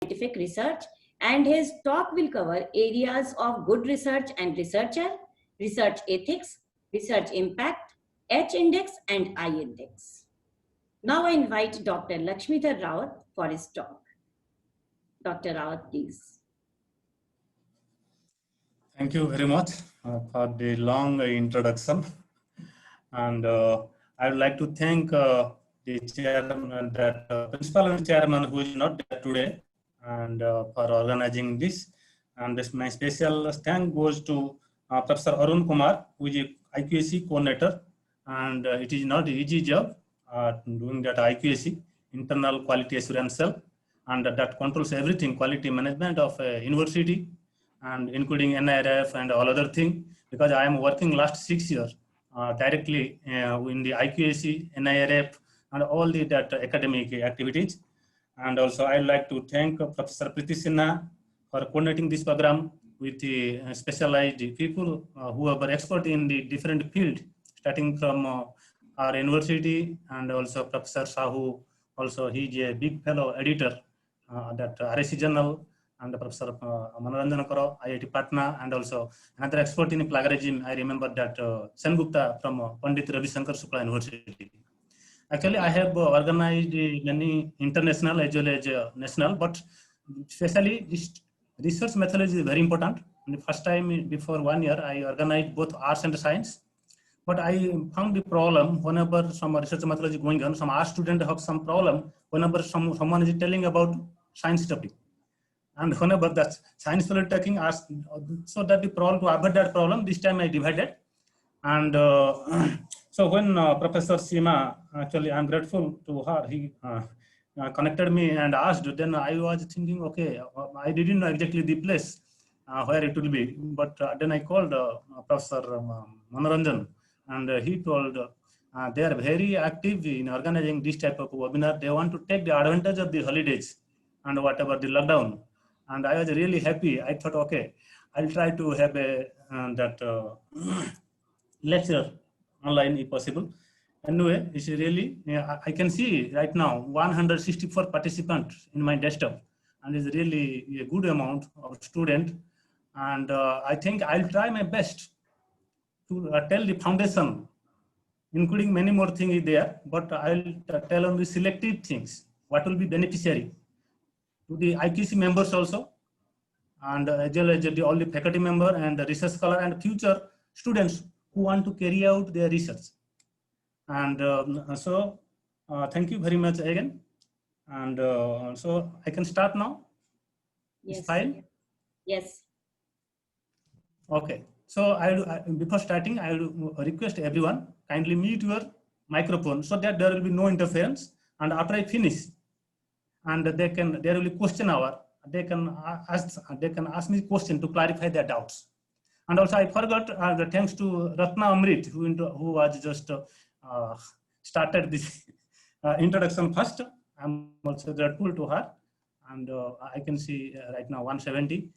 scientific research, and his talk will cover areas of good research and researcher, research ethics, research impact, H-index and I-index. Now I invite Dr. Lakshmidhar Rawat for his talk. Dr. Rawat, please. Thank you very much for the long introduction. And I would like to thank the chairman, principal and chairman who is not there today, and for organizing this. And my special thank goes to Professor Arun Kumar, who is a IQAC coordinator. And it is not an easy job doing that IQAC, internal quality assurance cell, and that controls everything, quality management of a university, and including NIRF and all other things, because I am working last 6 years directly in the IQAC, NIRF, and all the that academic activities. And also I would like to thank Professor Preeti Sinha for coordinating this program with the specialized people who are expert in the different field, starting from our university, and also Professor Sahu, also he is a big fellow editor that RSC Journal, and Professor Manoranjan Karo, IIT Patna, and also another expert in plagiarism. I remember that Sen Gupta from Pandit Ravi Shankar Shukla University. Actually, I have organized many international as well as national, but especially this research methodology is very important. And the first time before 1 year, I organized both arts and science. But I found the problem whenever some research methodology going on, some art student have some problem whenever someone is telling about science topic. And whenever that science field taking us, so that the problem, to avoid that problem, this time I divided. And so when Professor Seema, actually I'm grateful to her, he connected me and asked, then I was thinking, okay, I didn't know exactly the place where it will be, but then I called Professor Manoranjan, and he told they are very active in organizing this type of webinar. They want to take the advantage of the holidays and whatever the lockdown. And I was really happy. I thought, okay, I'll try to have a lecture online if possible. Anyway, it's really, I can see right now 164 participants in my desktop, and it's really a good amount of students. And I think I'll try my best to tell the foundation, including many more things there, but I'll tell only selective things, what will be beneficiary to the IQC members also, and as well as all the faculty member and the research scholar and future students who want to carry out their research. And so thank you very much again. And so I can start now? Yes. Fine? Yes. Okay. So before starting, I will request everyone, kindly mute your microphone so that there will be no interference. And after I finish, and there will be question hour, they can ask me question to clarify their doubts. And also I forgot the thanks to Ratna Amrit, who was just started this introduction first. I'm also grateful to her. And I can see right now 170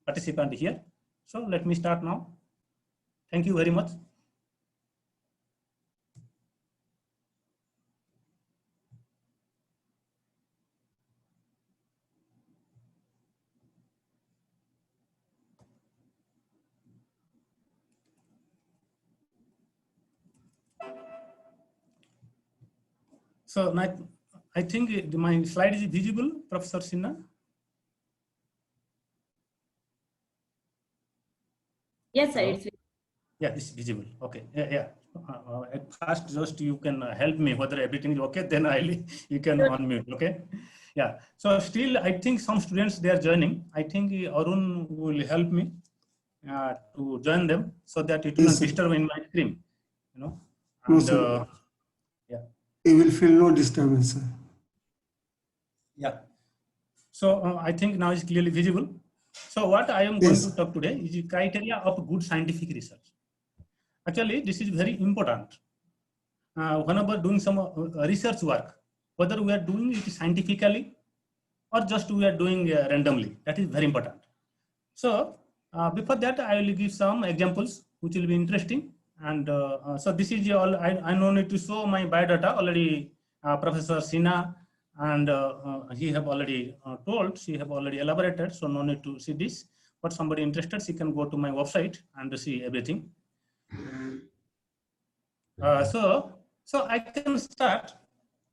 participants here. So let me start now. Thank you very much. So I think my slide is visible, Professor Sinha. Yes, sir. It's yeah, it's visible. Okay. Yeah. At first, just you can help me whether everything is okay. Then you can unmute. Okay. Yeah. So still, I think some students they are joining. I think Arun will help me to join them so that it will not disturb in my screen. You know. And, yeah. You will feel no disturbance, sir. Yeah. So I think now it's clearly visible. So what I am going to talk today is the criteria of good scientific research. Actually, this is very important. Whenever doing some research work, whether we are doing it scientifically or just we are doing randomly, that is very important. So before that, I will give some examples which will be interesting. And so this is all, I no need to show my biodata already. Professor Sinha And he have already told, she have already elaborated, so no need to see this. But somebody interested, she can go to my website and see everything. So I can start.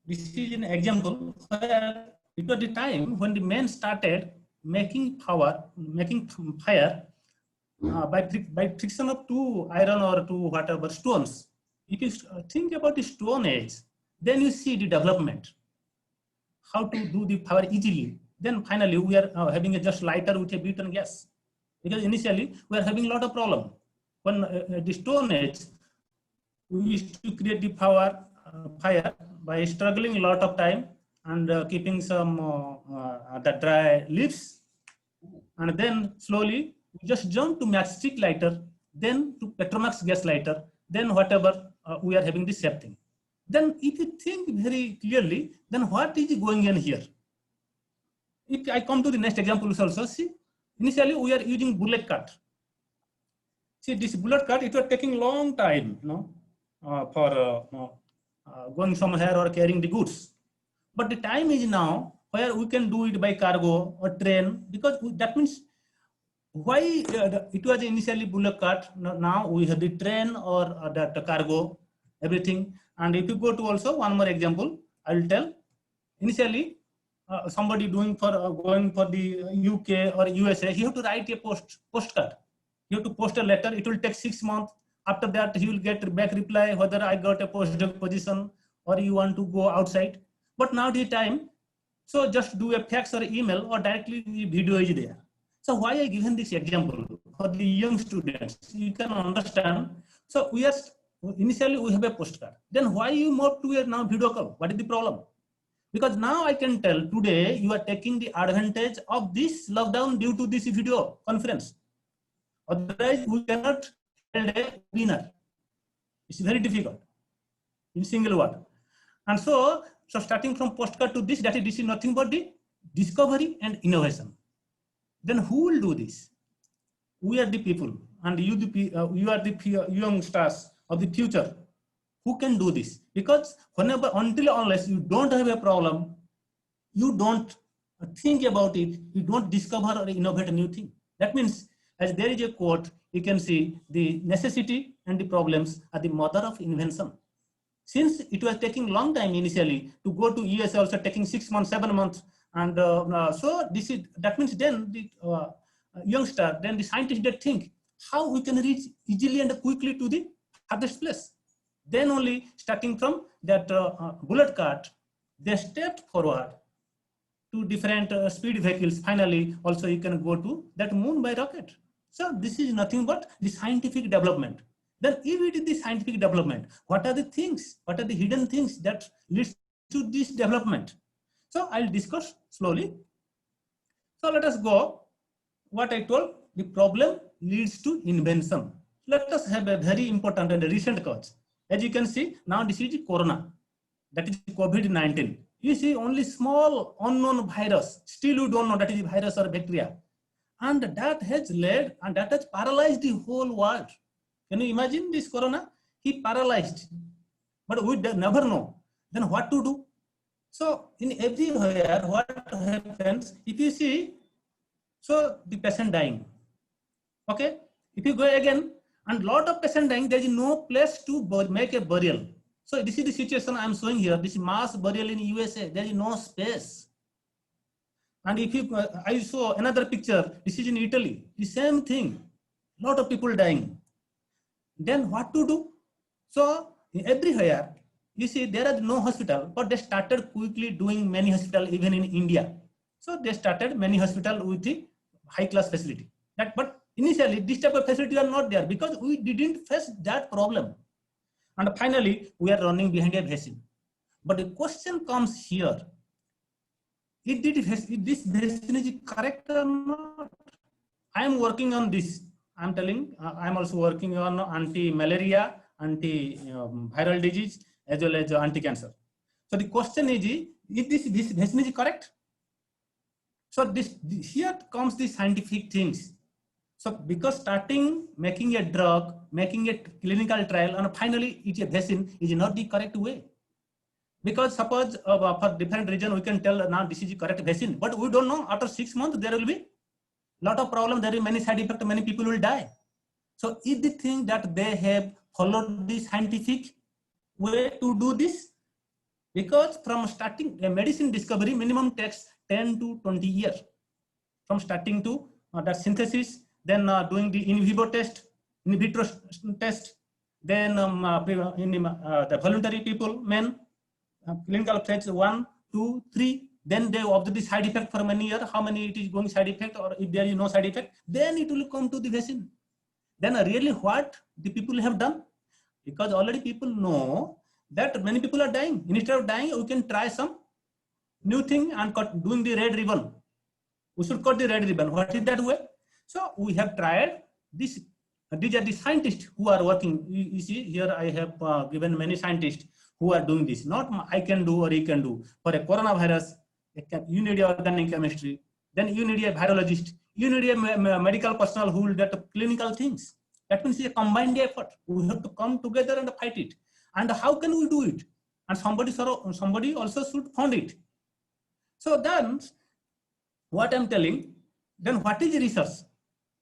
This is an example where it was the time when the men started making fire by friction of two iron or two whatever stones. If you think about the Stone Age, then you see the development, how to do the fire easily. Then finally we are having a just lighter with a butane gas, because initially we are having a lot of problem. When the Stone Age, we used to create the fire by struggling a lot of time and keeping some the dry leaves, and then slowly we just jump to matchstick lighter, then to Petromax gas lighter, then whatever we are having the same thing. Then if you think very clearly, then what is going on here? If I come to the next example also, see, initially we are using bullet cart. See, this bullet cart, it was taking long time, for going somewhere or carrying the goods. But the time is now where we can do it by cargo or train, because that means why it was initially bullock cart. Now we have the train or the cargo, everything. And if you go to also one more example, I will tell. Initially, somebody doing for going for the UK or USA, he have to write a postcard. You have to post a letter. It will take 6 months. After that, he will get back reply whether I got a postdoc position or you want to go outside. But now the time, so just do a fax or email or directly the video is there. So why I given this example for the young students, you can understand. So we are initially we have a postcard. Then why you move to a now video call? What is the problem? Because now I can tell today you are taking the advantage of this lockdown due to this video conference. Otherwise, we cannot hold a webinar. It's very difficult in single word. And so starting from postcard to this, this is nothing but the discovery and innovation. Then who will do this? We are the people, and you are the young stars of the future. Who can do this? Because whenever, until unless you don't have a problem, you don't think about it, you don't discover or innovate a new thing. That means, as there is a quote, you can see the necessity and the problems are the mother of invention. Since it was taking long time initially to go to US, also taking 6 months, 7 months, and so this is that means then the youngster, then the scientists, they think how we can reach easily and quickly to the farthest place. Then only starting from that bullet cart, they stepped forward to different speed vehicles. Finally, also you can go to that moon by rocket. So this is nothing but the scientific development. Then if it is the scientific development, what are the things, what are the hidden things that leads to this development? So I'll discuss slowly. So let us go, what I told, the problem leads to invention. Let us have a very important and recent cause. As you can see, now this is Corona, that is COVID-19. You see only small unknown virus, still you don't know that is virus or bacteria. And that has led and that has paralyzed the whole world. Can you imagine this Corona? He paralyzed, but we never know. Then what to do? So in everywhere, what happens, if you see, so the patient dying, okay? If you go again, and lot of patient dying, there is no place to make a burial. So this is the situation I am showing here. This is mass burial in USA. There is no space. And if you, I saw another picture, this is in Italy, the same thing, lot of people dying. Then what to do? So everywhere, you see there is no hospital, but they started quickly doing many hospitals even in India. So they started many hospitals with the high class facility. But initially this type of facility are not there because we didn't face that problem. And finally, we are running behind a vaccine. But the question comes here, if this vaccine is correct or not? I am working on this. I'm telling, I'm also working on anti-malaria, anti-viral disease, as well as anti-cancer. So the question is, if this vaccine is correct? So here comes the scientific things. So because starting making a drug, making a clinical trial, and finally it's a vaccine is not the correct way. Because suppose for different region we can tell now this is the correct vaccine, but we don't know after 6 months there will be lot of problem, there will be many side effects, many people will die. So is the thing that they have followed the scientific way to do this? Because from starting a medicine discovery minimum takes 10 to 20 years from starting to that synthesis, then doing the in vivo test, in vitro test, then the voluntary people, men, clinical phase 1, 2, 3, then they observe the side effect for many years, how many it is going side effect, or if there is no side effect, then it will come to the vaccine. Then really what the people have done? Because already people know that many people are dying. Instead of dying, we can try some new thing and doing the red ribbon. We should cut the red ribbon. What is that way? So we have tried this. These are the scientists who are working. You see here I have given many scientists who are doing this. Not I can do or he can do. For a coronavirus, you need organic chemistry. Then you need a virologist. You need a medical personnel who will do clinical things. That means a combined effort. We have to come together and fight it. And how can we do it? And somebody also should fund it. So then, what I'm telling, then what is research?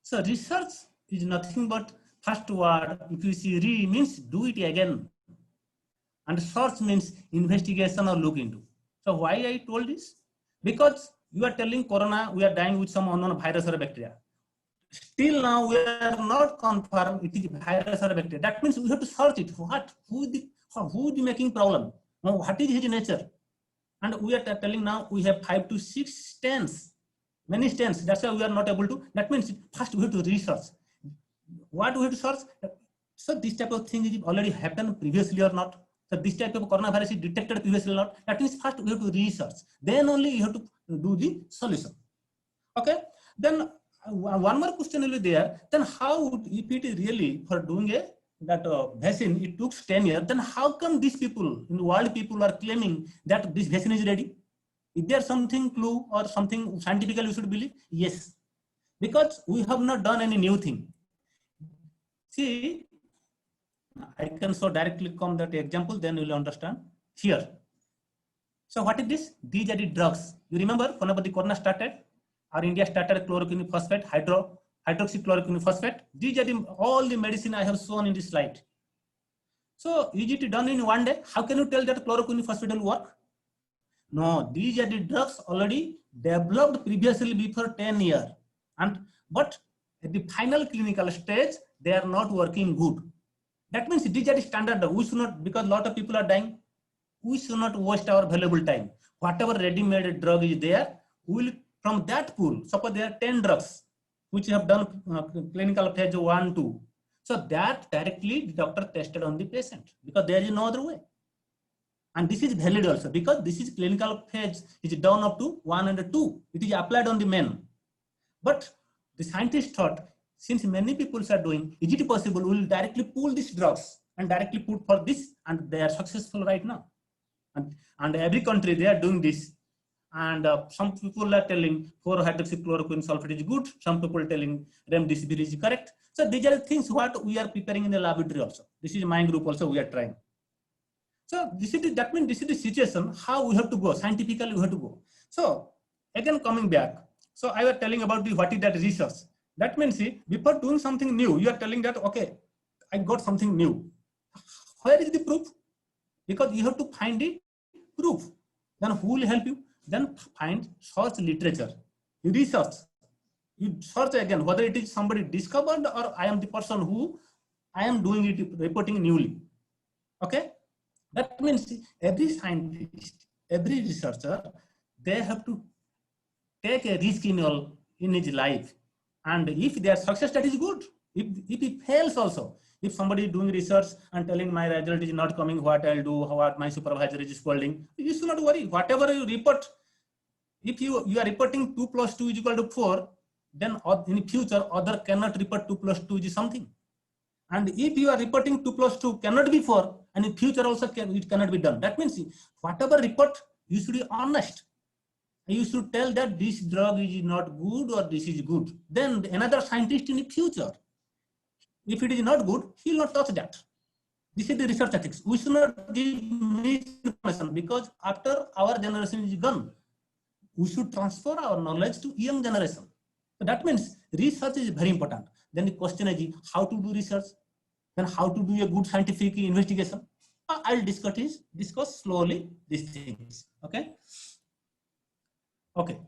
So research is nothing but first word, if you see re means do it again. And search means investigation or look into. So why I told this? Because you are telling corona, we are dying with some unknown virus or bacteria. Still now we are not confirmed it is virus or bacteria. That means we have to search it. What? Who is making problem? What is his nature? And we are telling now we have 5 to 6 strains, many strains. That's why we are not able to. That means first we have to research. What we have to search? So this type of thing is already happened previously or not. So this type of coronavirus is detected previously or not. That means first we have to research. Then only you have to do the solution. Okay. Then one more question will be there. Then how, if it is really for doing that vaccine, it took 10 years, then how come these people in the world people are claiming that this vaccine is ready? Is there something clue or something scientifically we should believe? Yes, because we have not done any new thing. See, I can so directly come that example, then you will understand here. So what is this? These are the drugs. You remember whenever the corona started, or India started chloroquine phosphate, hydroxychloroquine phosphate. These are all the medicine I have shown in this slide. So is it done in one day? How can you tell that chloroquine phosphate will work? No, these are the drugs already developed previously before 10 years. But at the final clinical stage, they are not working good. That means these are the standard. We should not, because a lot of people are dying, we should not waste our valuable time. Whatever ready-made drug is there, we will from that pool, suppose there are 10 drugs which have done clinical phase 1, 2. So that directly the doctor tested on the patient because there is no other way. And this is valid also because this is clinical phase is down up to 1 and 2. It is applied on the men. But the scientists thought, since many people are doing, is it possible we will directly pull these drugs and directly put for this, and they are successful right now. And every country they are doing this. And some people are telling 4-hydroxychloroquine sulfate is good. Some people are telling remdesivir is correct. So these are things what we are preparing in the laboratory also. This is my group also we are trying. So that means this is the situation how we have to go scientifically we have to go. So again coming back. So I was telling about what is that research. That means see, before doing something new, you are telling that okay, I got something new. Where is the proof? Because you have to find the proof. Then who will help you? Then find search literature. You research. You search again whether it is somebody discovered or I am the person who I am doing it, reporting newly. Okay. That means every scientist, every researcher, they have to take a risk in his life. And if they are success, that is good. If it fails also, if somebody is doing research and telling my result is not coming, what I'll do, what my supervisor is scolding, you should not worry. Whatever you report, if you are reporting 2 plus 2 is equal to 4, then in future, other cannot report 2 plus 2 is something. And if you are reporting 2 plus 2 cannot be 4, and in future also it cannot be done. That means whatever report, you should be honest. You should tell that this drug is not good or this is good. Then another scientist in the future, if it is not good, he will not touch that. This is the research ethics. We should not give misinformation because after our generation is gone, we should transfer our knowledge to young generation. So that means research is very important. Then the question is how to do research, then how to do a good scientific investigation. I'll discuss slowly these things. Okay. Okay.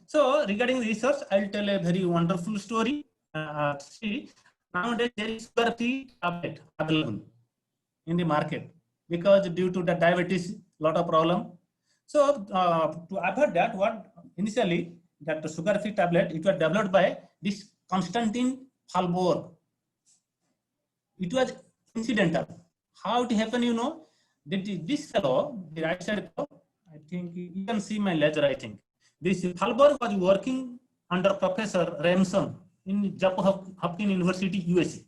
So regarding research, I'll tell a very wonderful story. See, nowadays there is sugar-free tablet available in the market because due to the diabetes, lot of problem. So to avoid that, what initially that the sugar-free tablet, it was developed by this Konstantin Falborg. It was incidental. How it happened, you know, that this fellow, the right side fellow, I think you can see my ledger, I think. This Falborg was working under Professor Remsen in Johns Hopkins University, USA.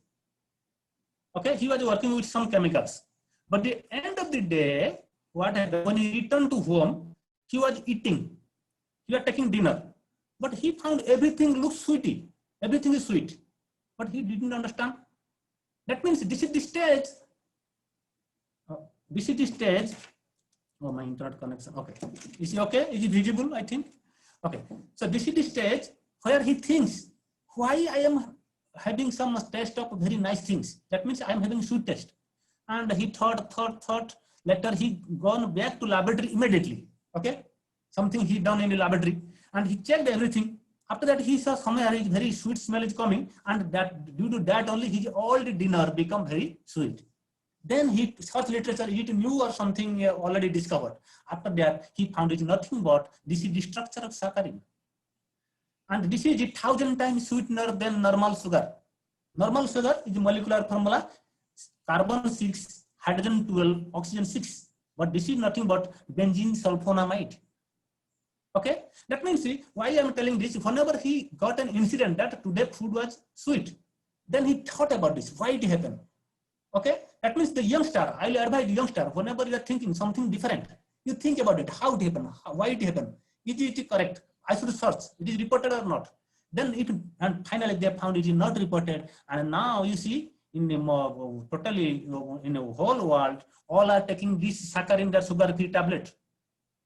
Okay, he was working with some chemicals. But the end of the day, what happened, when he returned to home, he was eating. He was taking dinner. But he found everything looks sweety. Everything is sweet. But he didn't understand. That means this is the stage. This is the stage. Oh, my internet connection. Okay. Is it okay? Is it visible? I think. Okay. So this is the stage where he thinks, why I am having some taste of very nice things. That means I am having sweet taste. And he thought. Later he gone back to laboratory immediately. Okay. Something he done in the laboratory. And he checked everything. After that, he saw somewhere a very sweet smell is coming. And that due to that only, his all the dinner become very sweet. Then he searched literature, it knew or something already discovered. After that, he found it nothing but this is the structure of saccharin. And this is 1,000 times sweetener than normal sugar. Normal sugar is the molecular formula carbon 6, hydrogen 12, oxygen 6. But this is nothing but benzene sulfonamide. Okay, that means see, why I am telling this, whenever he got an incident that today food was sweet, then he thought about this, why it happened. Okay, that means the youngster, I will advise the youngster, whenever you are thinking something different, you think about it, how it happened, why it happened, is it correct, I should search, it is reported or not. Then it, and finally they found it is not reported, and now you see, in the totally in the whole world, all are taking this saccharin, the sugar-free tablet.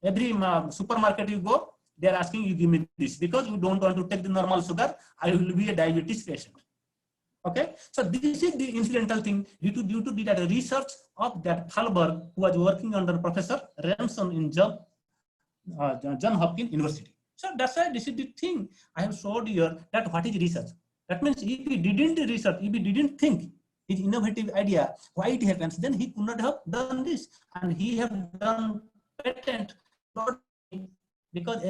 Every supermarket you go, they are asking you give me this because you don't want to take the normal sugar. I will be a diabetes patient. Okay, so this is the incidental thing due to the research of that Falborg, who was working under Professor Remsen in Johns Hopkins University. So that's why this is the thing I have showed here that what is research. That means if he didn't research, if he didn't think his innovative idea why it happens, then he could not have done this, and he have done patent. Because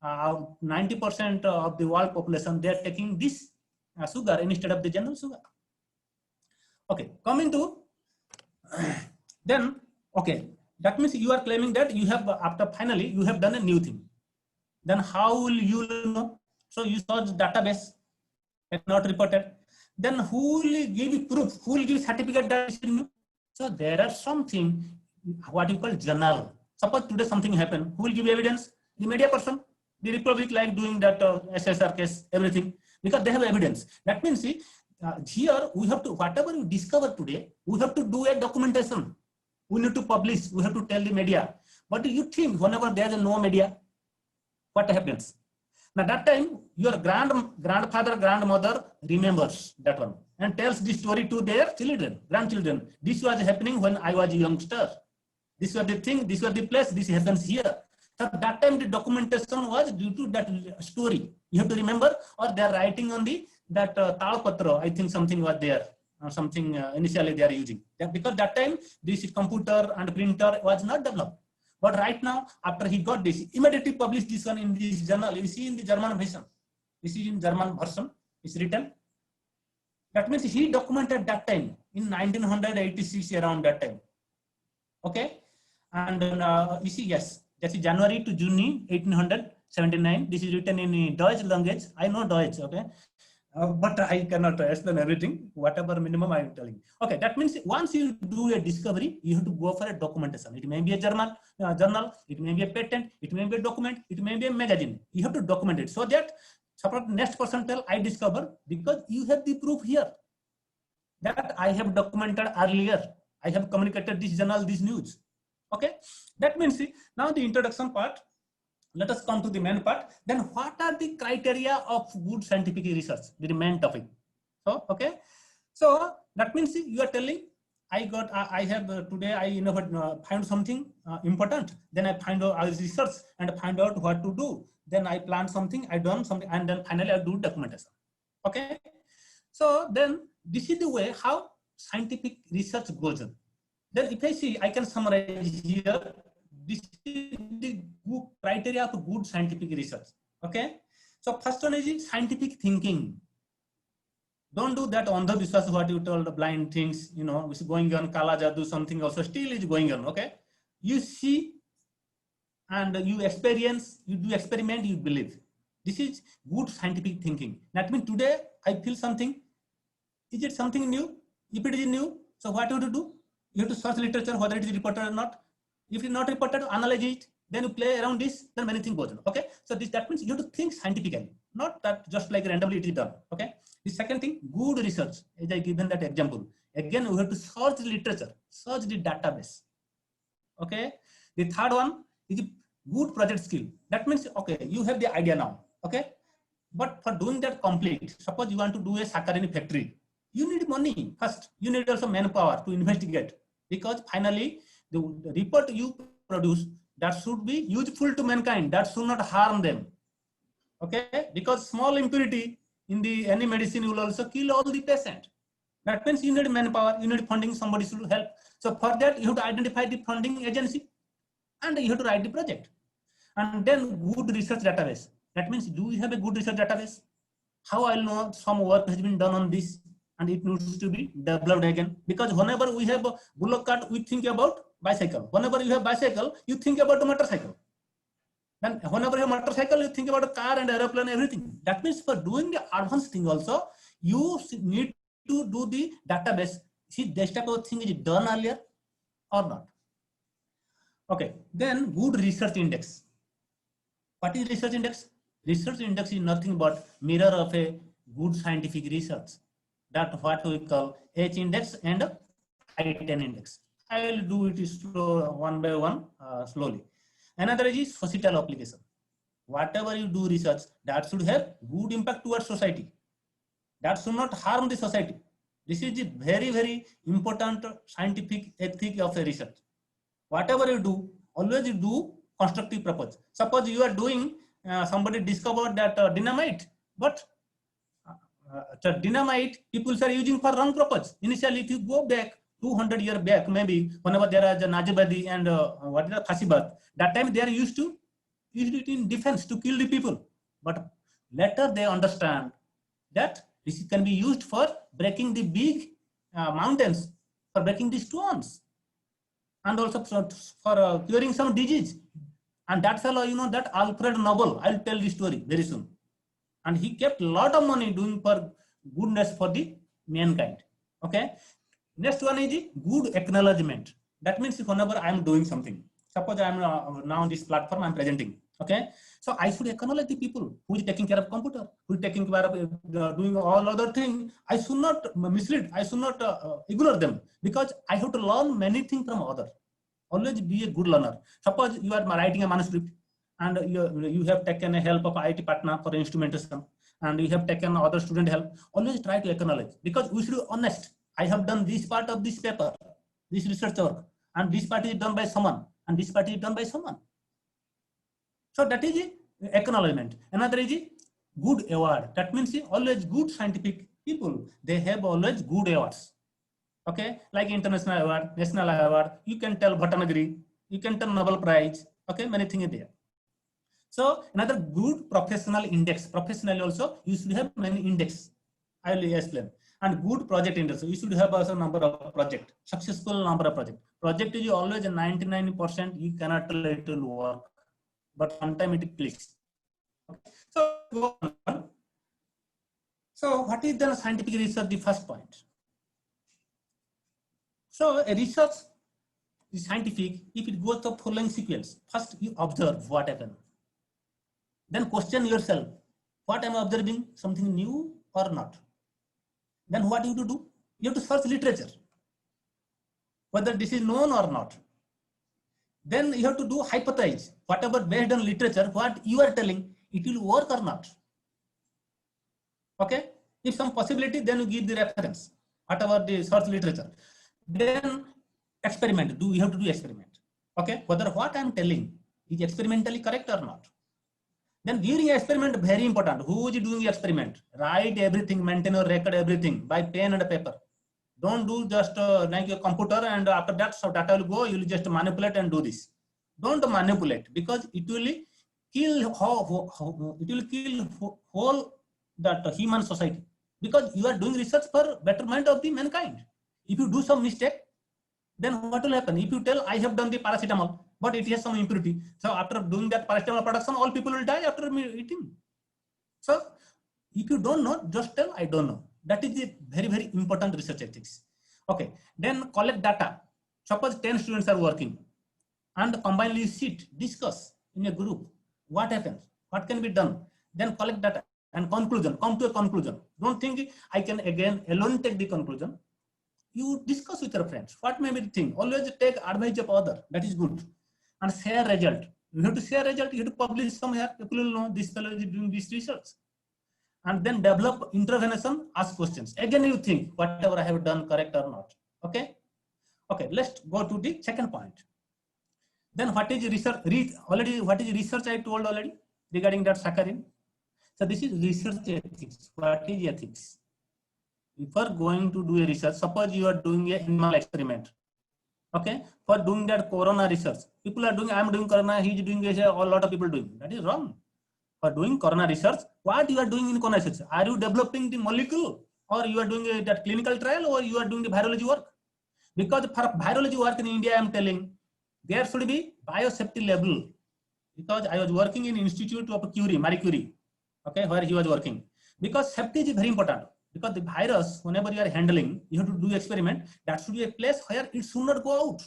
90% of the world population, they are taking this sugar instead of the general sugar. Okay, coming to then, okay, that means you are claiming that you have, after finally you have done a new thing. Then how will you know? So you saw the database, it's not reported. Then who will give proof? Who will give certificate that is new? So there are something, what you call journal. Suppose today something happened, who will give evidence? The media person, the Republic, like doing that SSR case, everything, because they have evidence. That means, see, here we have to, whatever you discover today, we have to do a documentation. We need to publish, we have to tell the media. But do you think whenever there is no media, what happens? Now that time, your grandfather, grandmother remembers that one and tells the story to their children, grandchildren. This was happening when I was a youngster. This was the thing, this was the place, this happens here. So that time the documentation was due to that story. You have to remember, or they are writing on the that Talpatra, I think something was there, or something initially they are using. Because that time this computer and printer was not developed. But right now, after he got this, immediately published this one in this journal. You see in the German version. This is in German version, it's written. That means he documented that time in 1986, around that time. Okay. And you see, yes, that's January to June 1879. This is written in Deutsch language. I know Deutsch, okay, but I cannot explain everything. Whatever minimum I am telling. Okay, that means once you do a discovery, you have to go for a documentation. It may be a journal, it may be a patent, it may be a document, it may be a magazine. You have to document it so that suppose next person tell I discover, because you have the proof here. that I have documented earlier. I have communicated this journal, this news. Okay, that means now the introduction part. Let us come to the main part. Then what are the criteria of good scientific research? The main topic. So, okay. So that means you are telling, I have today I find something important. Then I research and find out what to do. Then I plan something, I done something, and then finally I do documentation. Okay. So then this is the way how scientific research goes on. Then if I see, I can summarize here. This is the good criteria of good scientific research. Okay. So first one is scientific thinking. Don't do that on the Vishwas, what you told, the blind things, which is going on, Kala Jadoo, something also still is going on. Okay. You see and you experience, you do experiment, you believe. This is good scientific thinking. That means today I feel something. Is it something new? If it is new, so what you have to do? You have to search literature whether it is reported or not. If it is not reported, analyze it. Then you play around this. Then many things goes on. Okay. So that means you have to think scientifically, not that just like randomly it is done. Okay. The second thing, good research. As I given that example, again we have to search the literature, search the database. Okay. The third one is good project skill. That means okay, you have the idea now. Okay. But for doing that complete, suppose you want to do a saccharin factory. You need money first. You need also manpower to investigate, because finally the report you produce, that should be useful to mankind. That should not harm them. Okay, because small impurity in any medicine will also kill all the patient. That means you need manpower, you need funding, somebody should help. So for that you have to identify the funding agency and you have to write the project. And then good research database. That means do you have a good research database? How I'll know some work has been done on this and it needs to be developed again? Because whenever we have a bullock cart, we think about bicycle. Whenever you have bicycle, you think about the motorcycle. Then whenever you have motorcycle, you think about a car and aeroplane, everything. That means for doing the advanced thing also, you need to do the database. See, this type of thing is done earlier or not. Okay, then good research index. What is research index? Research index is nothing but mirror of a good scientific research. That's what we call H index and I-10 index. I will do it slow, one by one, slowly. Another is societal application. Whatever you do research, that should have good impact towards society. That should not harm the society. This is the very, very important scientific ethic of a research. Whatever you do, always you do constructive purpose. Suppose you are doing, somebody discovered that dynamite, but dynamite people are using for wrong purpose. Initially, if you go back 200 years back, maybe whenever there is a Najibadi and what is the Fasibat, that time they are used it in defense to kill the people. But later they understand that this can be used for breaking the big mountains, for breaking the stones, and also for curing some disease. And that fellow, that Alfred Nobel, I'll tell the story very soon. And he kept a lot of money doing for goodness for the mankind. Okay. Next one is good acknowledgement. That means whenever I'm doing something, suppose I'm now on this platform, I'm presenting. Okay. So I should acknowledge the people who is taking care of computer, who is taking care of doing all other things. I should not mislead. I should not ignore them, because I have to learn many things from others. Always be a good learner. Suppose you are writing a manuscript and you have taken a help of IT partner for instrumentation, and you have taken other student help. Always try to acknowledge, because we should be honest. I have done this part of this paper, this research work, and this part is done by someone, and this part is done by someone. So that is acknowledgement. Another is good award. That means always good scientific people, they have always good awards. Okay, like international award, national award, you can tell Bhattanagari, you can tell Nobel Prize. Okay, many things are there. So another good professional index. Professionally also, you should have many index. I will explain. And good project index. You should have also number of project, successful number of project. Project is always a 99%. You cannot tell it will work, but sometimes it clicks. Okay. So what is the scientific research? The first point. So a research is scientific if it goes the following sequence. First, you observe what happened. Then question yourself, what am I observing? Something new or not? Then what you do? You have to search literature, whether this is known or not. Then you have to do hypothesize, whatever based on literature, what you are telling, it will work or not. Okay, if some possibility, then you give the reference, whatever the search literature. Then experiment, you have to do experiment. Okay, whether what I am telling is experimentally correct or not. Then during experiment, very important, who is doing the experiment? Write everything, maintain or record everything by pen and paper. Don't do just like a computer and after that, so data will go, you will just manipulate and do this. Don't manipulate, because it will kill whole that human society, because you are doing research for betterment of the mankind. If you do some mistake, then what will happen? If you tell I have done the paracetamol, but it has some impurity, so after doing that paracetamol production, all people will die after eating. So if you don't know, just tell I don't know. That is the very, very important research ethics. Okay, then collect data. Suppose 10 students are working and combinedly sit, discuss in a group. What happens? What can be done? Then collect data and conclusion. Come to a conclusion. Don't think I can again alone take the conclusion. You discuss with your friends. What may be the thing? Always take advice of other. That is good. And share result. You have to share result. You have to publish somewhere. People will know this fellow is doing this research. And then develop intervention, ask questions. Again, you think whatever I have done correct or not. Okay. Okay. Let's go to the second point. Then what is research? Already, what is research? I told already regarding that saccharin. So this is research ethics. What is ethics? If you are going to do a research, suppose you are doing an animal experiment. Okay. For doing that corona research, people are doing. I am doing corona. He is doing a lot of people doing. That is wrong. For doing corona research, what you are doing in corona research? Are you developing the molecule, or you are doing that clinical trial, or you are doing the virology work? Because for virology work in India, I am telling there should be biosafety level. Because I was working in Institute of Curie, Marie Curie, okay, where he was working. Because safety is very important. Because the virus, whenever you are handling, you have to do experiment. That should be a place where it should not go out.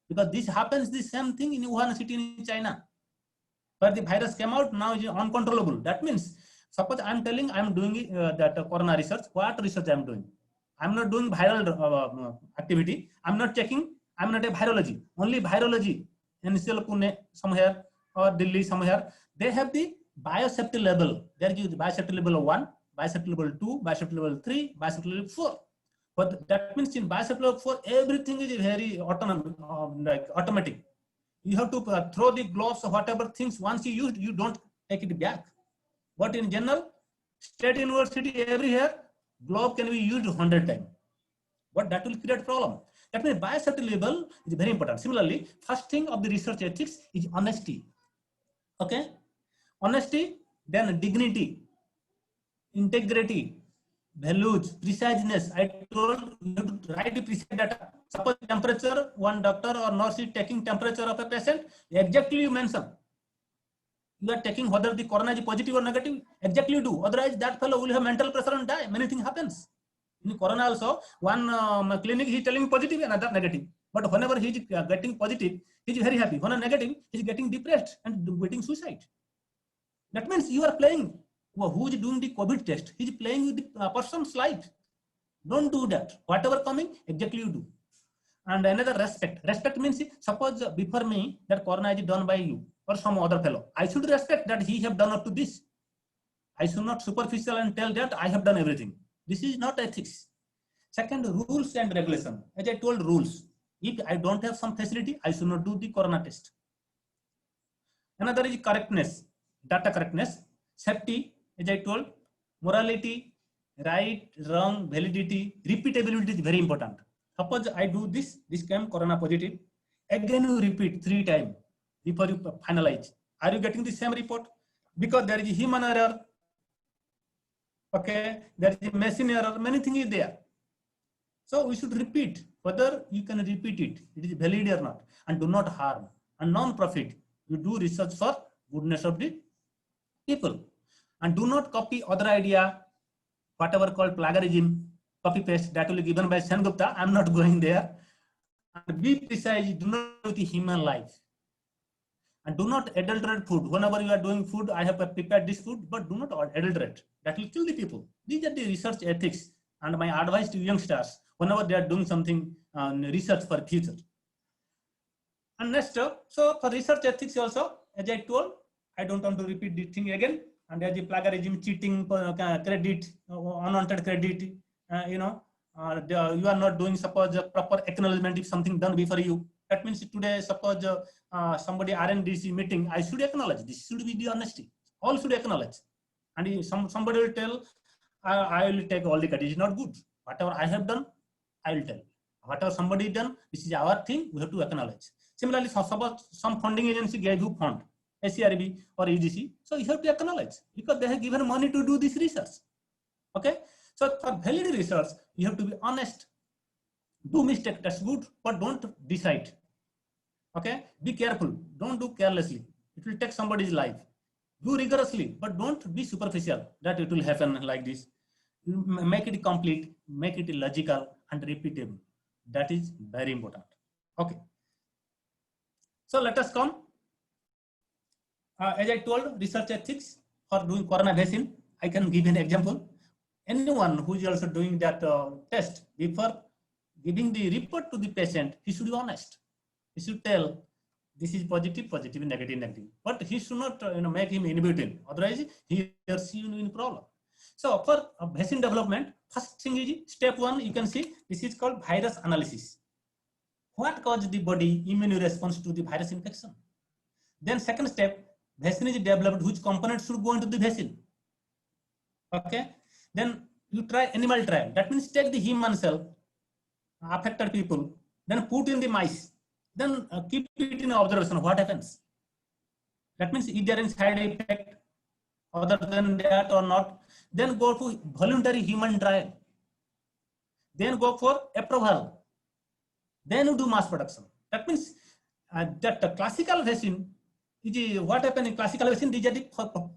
Because this happens the same thing in Wuhan city in China, where the virus came out, now is uncontrollable. That means, suppose I am telling I am doing that corona research. What research I am doing? I am not doing viral activity. I am not checking. I am not a virology. Only virology. NCL Pune somewhere or Delhi somewhere. They have the biosafety level. There is biosafety level 1, biosafety level 2, biosafety level 3, biosafety level 4. But that means in biosafety level 4, everything is very autonomous, like automatic. You have to throw the gloves or whatever things once you used, you don't take it back. But in general, state university everywhere, glove can be used 100 times. But that will create problem. That means biosafety level is very important. Similarly, first thing of the research ethics is honesty. Okay, honesty, then dignity, integrity, values, preciseness. I told you to write the precise data. Suppose temperature, one doctor or nurse is taking temperature of a patient, exactly you mention. You are taking whether the corona is positive or negative, exactly you do. Otherwise, that fellow will have mental pressure and die. Many things happens. In corona also, one clinic he is telling positive, another negative. But whenever he is getting positive, he is very happy. When negative, he is getting depressed and getting suicide. That means you are playing. Who is doing the COVID test? He is playing with the person's life. Don't do that. Whatever coming, exactly you do. And another respect. Respect means, suppose before me that corona is done by you or some other fellow. I should respect that he have done up to this. I should not superficial and tell that I have done everything. This is not ethics. Second, rules and regulation. As I told, rules. If I don't have some facility, I should not do the corona test. Another is correctness, data correctness, safety, as I told, morality, right, wrong, validity, repeatability is very important. Suppose I do this came corona positive. Again, you repeat 3 times before you finalize. Are you getting the same report? Because there is a human error. Okay, there is a machine error. Many things is there. So we should repeat whether you can repeat it. It is valid or not, and do not harm. And non-profit, you do research for goodness of the people, and do not copy other idea, whatever called plagiarism, copy paste that will be given by Sengupta. I'm not going there. And be precise. Do not do the human life. And do not adulterate food. Whenever you are doing food, I have prepared this food, but do not adulterate. That will kill the people. These are the research ethics. And my advice to youngsters, whenever they are doing something research for future. And next, so for research ethics also, as I told, I don't want to repeat this thing again. And as a plagiarism, cheating, credit, unwanted credit, you are not doing, suppose, proper acknowledgement if something done before you. That means today, suppose somebody RNDC meeting, I should acknowledge. This should be the honesty. All should acknowledge. And if somebody will tell, I will take all the credit. It's not good. Whatever I have done, I will tell. Whatever somebody done, this is our thing. We have to acknowledge. Similarly, suppose some funding agency gave you fund, SCRB or UGC, so you have to acknowledge because they have given money to do this research. Okay, so for valid research, you have to be honest. Do mistake, that's good, but don't decide. Okay, be careful. Don't do carelessly. It will take somebody's life. Do rigorously, but don't be superficial. That it will happen like this. Make it complete, make it logical and repeatable. That is very important. Okay. So let us come. As I told, research ethics for doing corona vaccine. I can give an example. Anyone who is also doing that test, before giving the report to the patient, he should be honest. He should tell this is positive, positive, negative, negative. But he should not make him in between. Otherwise, he or she will be in problem. So for vaccine development, first thing is step 1. You can see this is called virus analysis. What caused the body immune response to the virus infection? Then second step, vaccine is developed, which components should go into the vaccine. Okay. Then you try animal trial. That means take the human cell, affected people, then put in the mice, then keep it in observation. What happens? That means if there is side effect other than that or not, then go to voluntary human trial. Then go for approval. Then you do mass production. That means that the classical vaccine, what happened in classical vaccine, these are the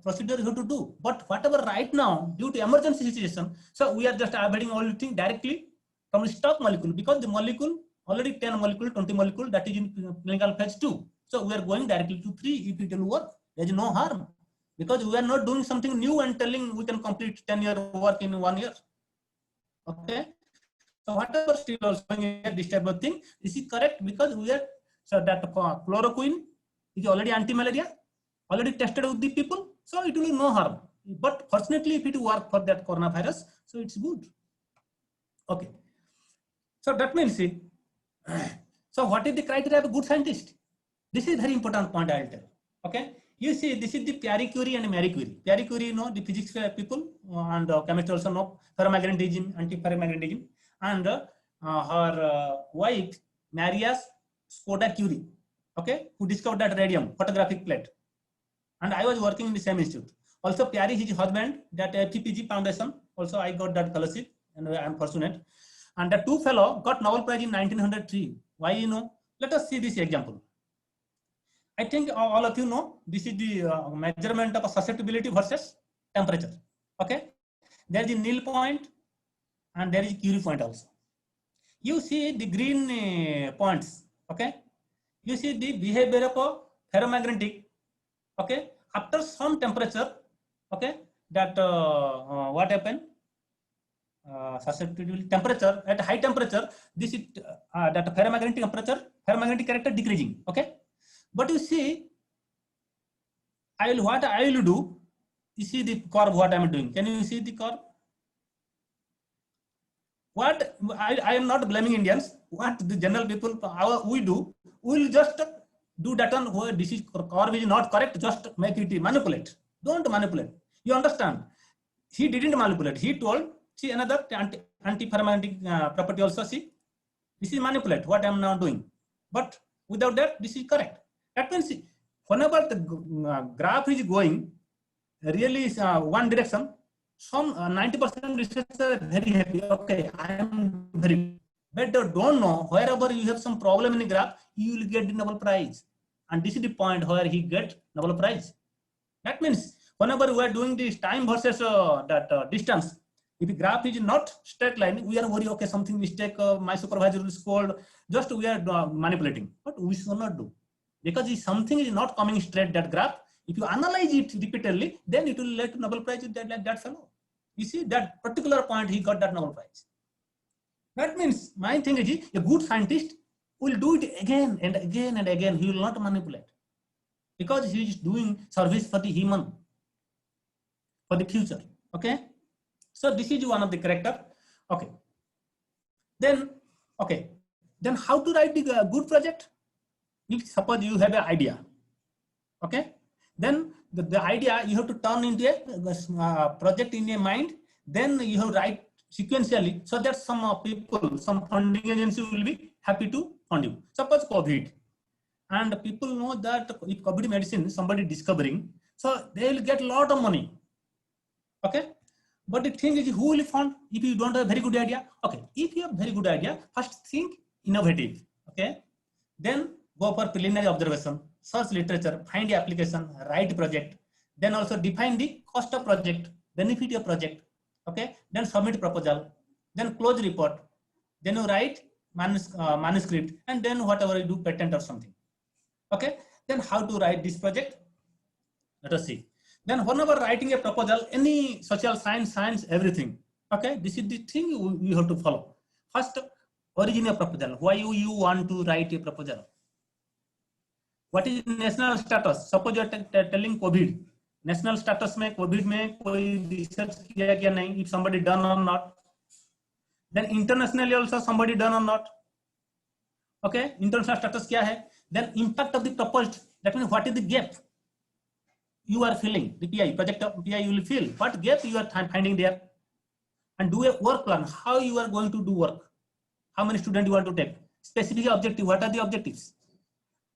procedure you have to do. But whatever right now, due to emergency situation, so we are just avoiding all things directly from the stock molecule, because the molecule, already 10 molecule, 20 molecule, that is in clinical phase 2. So we are going directly to 3 if it will work. There is no harm, because we are not doing something new and telling we can complete 10-year work in 1 year. Okay. So whatever still also this type of thing, this is correct, because we are, so that chloroquine is already anti-malaria, already tested with the people, so it will be no harm. But fortunately, if it work for that coronavirus, so it's good. Okay. So that means it. So what is the criteria of a good scientist? This is very important point I will tell. Okay. You see, this is the Pierre Curie and Marie Curie. Pierre Curie, the physics people, and chemistry also know ferromagnetism, anti-ferromagnetism, and her wife, Maria Skoda Curie, okay, who discovered that radium photographic plate. And I was working in the same institute. Also, Pierre, his husband, that FPPG Foundation, also I got that fellowship, and I am fortunate. And the two fellow got Nobel Prize in 1903. Why, Let us see this example. I think all of you know, this is the measurement of susceptibility versus temperature. Okay. There is a nil point and there is a Curie point also. You see the green points. Okay. You see the behavior of ferromagnetic. Okay. After some temperature, okay, that what happened? Susceptibility temperature at high temperature, this is that ferromagnetic temperature, ferromagnetic character decreasing. Okay. But you see, what I will do, you see the curve, what I am doing. Can you see the curve? What I am not blaming Indians. What the general people, we do, we will just do that on where this is curve is not correct, just make it manipulate. Don't manipulate. You understand? He didn't manipulate. He told, see another anti-ferromagnetic property also, see. This is manipulate, what I am now doing. But without that, this is correct. That means whenever the graph is going really one direction, some 90% researchers are very happy. Okay, I am very, but they don't know wherever you have some problem in the graph, you will get the Nobel Prize. And this is the point where he get Nobel Prize. That means whenever we are doing this time versus distance, if the graph is not straight line, we are worried, okay, something mistake, my supervisor will scold, just we are manipulating. But we should not do. Because if something is not coming straight, that graph, if you analyze it repeatedly, then it will lead to Nobel Prize like that fellow. You see, that particular point, he got that Nobel Prize. That means my thing is a good scientist will do it again and again and again. He will not manipulate because he is doing service for the human, for the future. Okay. So this is one of the character. Okay. Then, okay. Then how to write the good project? If suppose you have an idea, okay, then the idea you have to turn into a project in your mind. Then you have to write sequentially so that some people, some funding agency will be happy to fund you. Suppose COVID, and people know that if COVID medicine somebody discovering, so they will get a lot of money. Okay, but the thing is, who will fund if you don't have a very good idea? Okay, if you have very good idea, first think innovative. Okay, then go for preliminary observation, search literature, find the application, write project, then also define the cost of project, benefit of project. Okay, then submit proposal, then close report, then you write manuscript, and then whatever you do, patent or something. Okay, then how to write this project? Let us see. Then whenever writing a proposal, any social science, everything. Okay, this is the thing you have to follow. First, origin of proposal. Why you want to write a proposal? What is national status? Suppose you are telling COVID. National status में COVID में कोई research किया क्या नहीं? If somebody done or not. Then internationally also somebody done or not. Okay, international status क्या है? Then impact of the proposed. That means what is the gap you are filling? The PI project of PI you will fill. What gap you are finding there? And do a work plan. How you are going to do work? How many students you want to take? Specific objective. What are the objectives?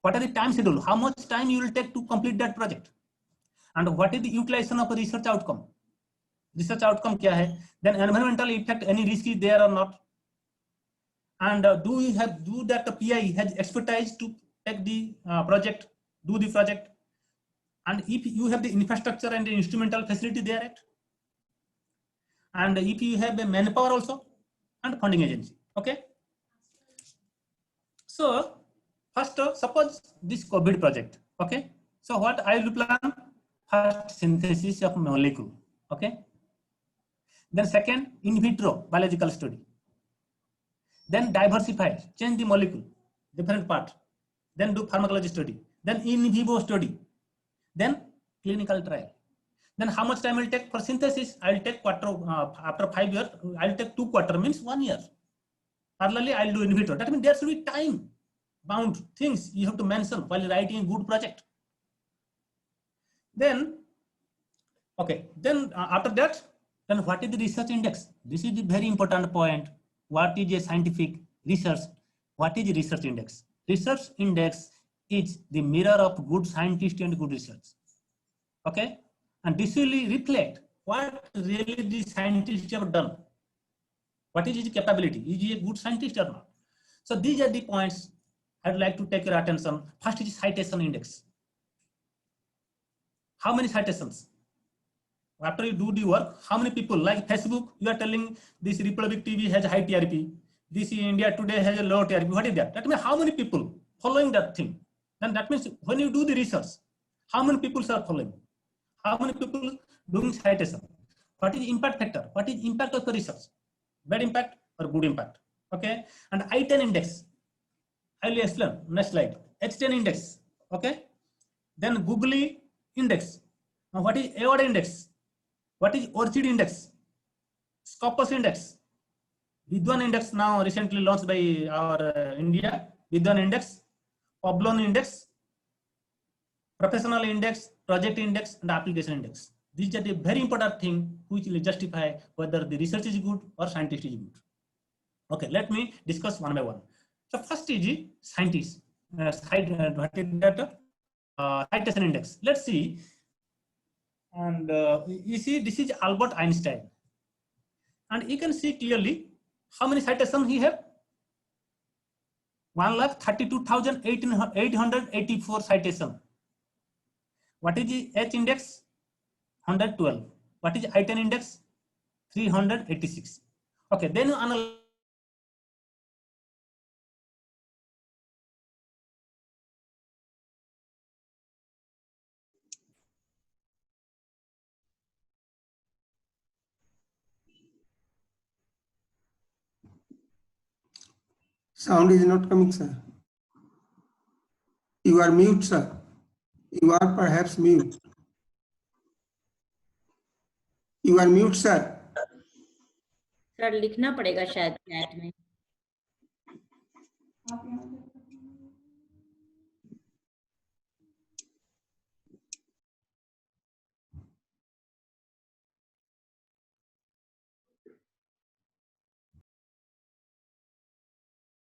What are the time schedule? How much time you will take to complete that project? And what is the utilization of a research outcome? Research outcome kya hai? Then environmental effect, any risk is there or not? And do that PI has expertise to take the project, do the project? And if you have the infrastructure and the instrumental facility there, right? And if you have the manpower also and funding agency, okay? So first, suppose this COVID project, okay? So what I will plan? First, synthesis of molecule, okay? Then second, in vitro biological study. Then diversify, change the molecule, different part. Then do pharmacology study. Then in vivo study. Then clinical trial. Then how much time will take for synthesis? I will take after 5 years. I will take 2 quarters, means 1 year. Parallelly, I will do in vitro. That means there should be time bound things you have to mention while writing a good project. Then, okay. Then after that, then what is the research index? This is the very important point. What is a scientific research? What is a research index? Research index is the mirror of good scientist and good research. Okay, and this will reflect what really the scientists have done. What is his capability? Is he a good scientist or not? So these are the points I'd like to take your attention. First is citation index. How many citations? After you do the work, how many people, like Facebook, you are telling this Republic TV has high TRP, this India Today has a low TRP. What is that? That means how many people following that thing? Then that means when you do the research, how many people are following? How many people doing citation? What is impact factor? What is impact of the research? Bad impact or good impact? Okay. And I-10 index. I will explain next slide. H10 index. Okay. Then Google index. Now what is AWOD index? What is ORCID index? Scopus index. Vidwan index now recently launched by our India. Vidwan index, Oblon index, professional index, project index, and application index. These are the very important thing which will justify whether the research is good or scientist is good. Okay, let me discuss one by one. So first is scientist. What is that? Citation index. Let's see. And you see, this is Albert Einstein. And you can see clearly how many citations he have. 1,32,884 citation. What is the H index? 112. What is I-10 index? 386. Okay, then you analyze. Sound is not coming, sir. You are mute, sir. You are perhaps mute. You are mute, sir. Sir लिखना पड़ेगा शायद chat में.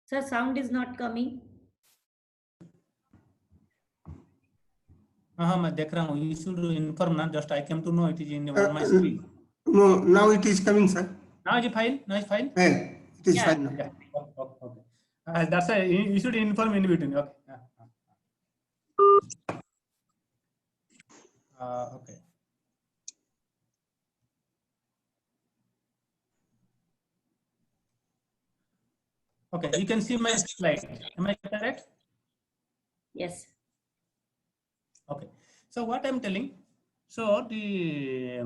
Sir, sound is not coming. हाँ मैं देख रहा हूँ. You should inform ना. Just I came to know it is in on my screen. No, now it is coming, sir. Now is it fine? Now is fine? Hey, it is Yeah. fine now. Yeah. Okay. That's why you should inform in between. Okay. Okay. Okay, you can see my slide. Am I correct? Yes. Okay. So what I'm telling, so the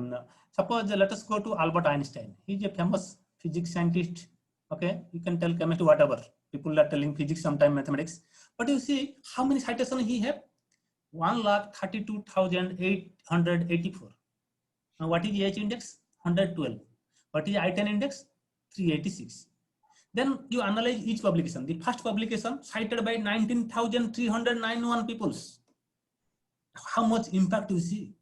suppose let us go to Albert Einstein. He's a famous physics scientist. Okay, you can tell chemistry whatever. People are telling physics, sometime mathematics. But you see how many citations he have? 1,32,884. Now what is the H index? 112. What is I-10 index? 386. Then you analyze each publication. The first publication cited by 19,391 people. How much impact you see?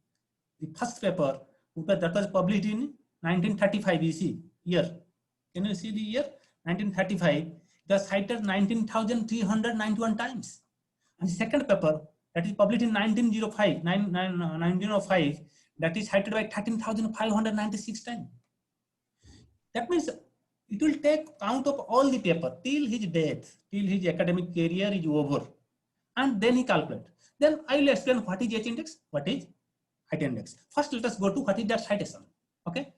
The first paper that was published in 1935, you see year. Can you see the year? 1935. It was cited 19,391 times. And the second paper that is published in 1905, that is cited by 13,596 times. That means it will take count of all the paper till his death, till his academic career is over, and then he calculate. Then I will explain what is H index, what is I-10 index. First, let us go to what is that citation. Okay.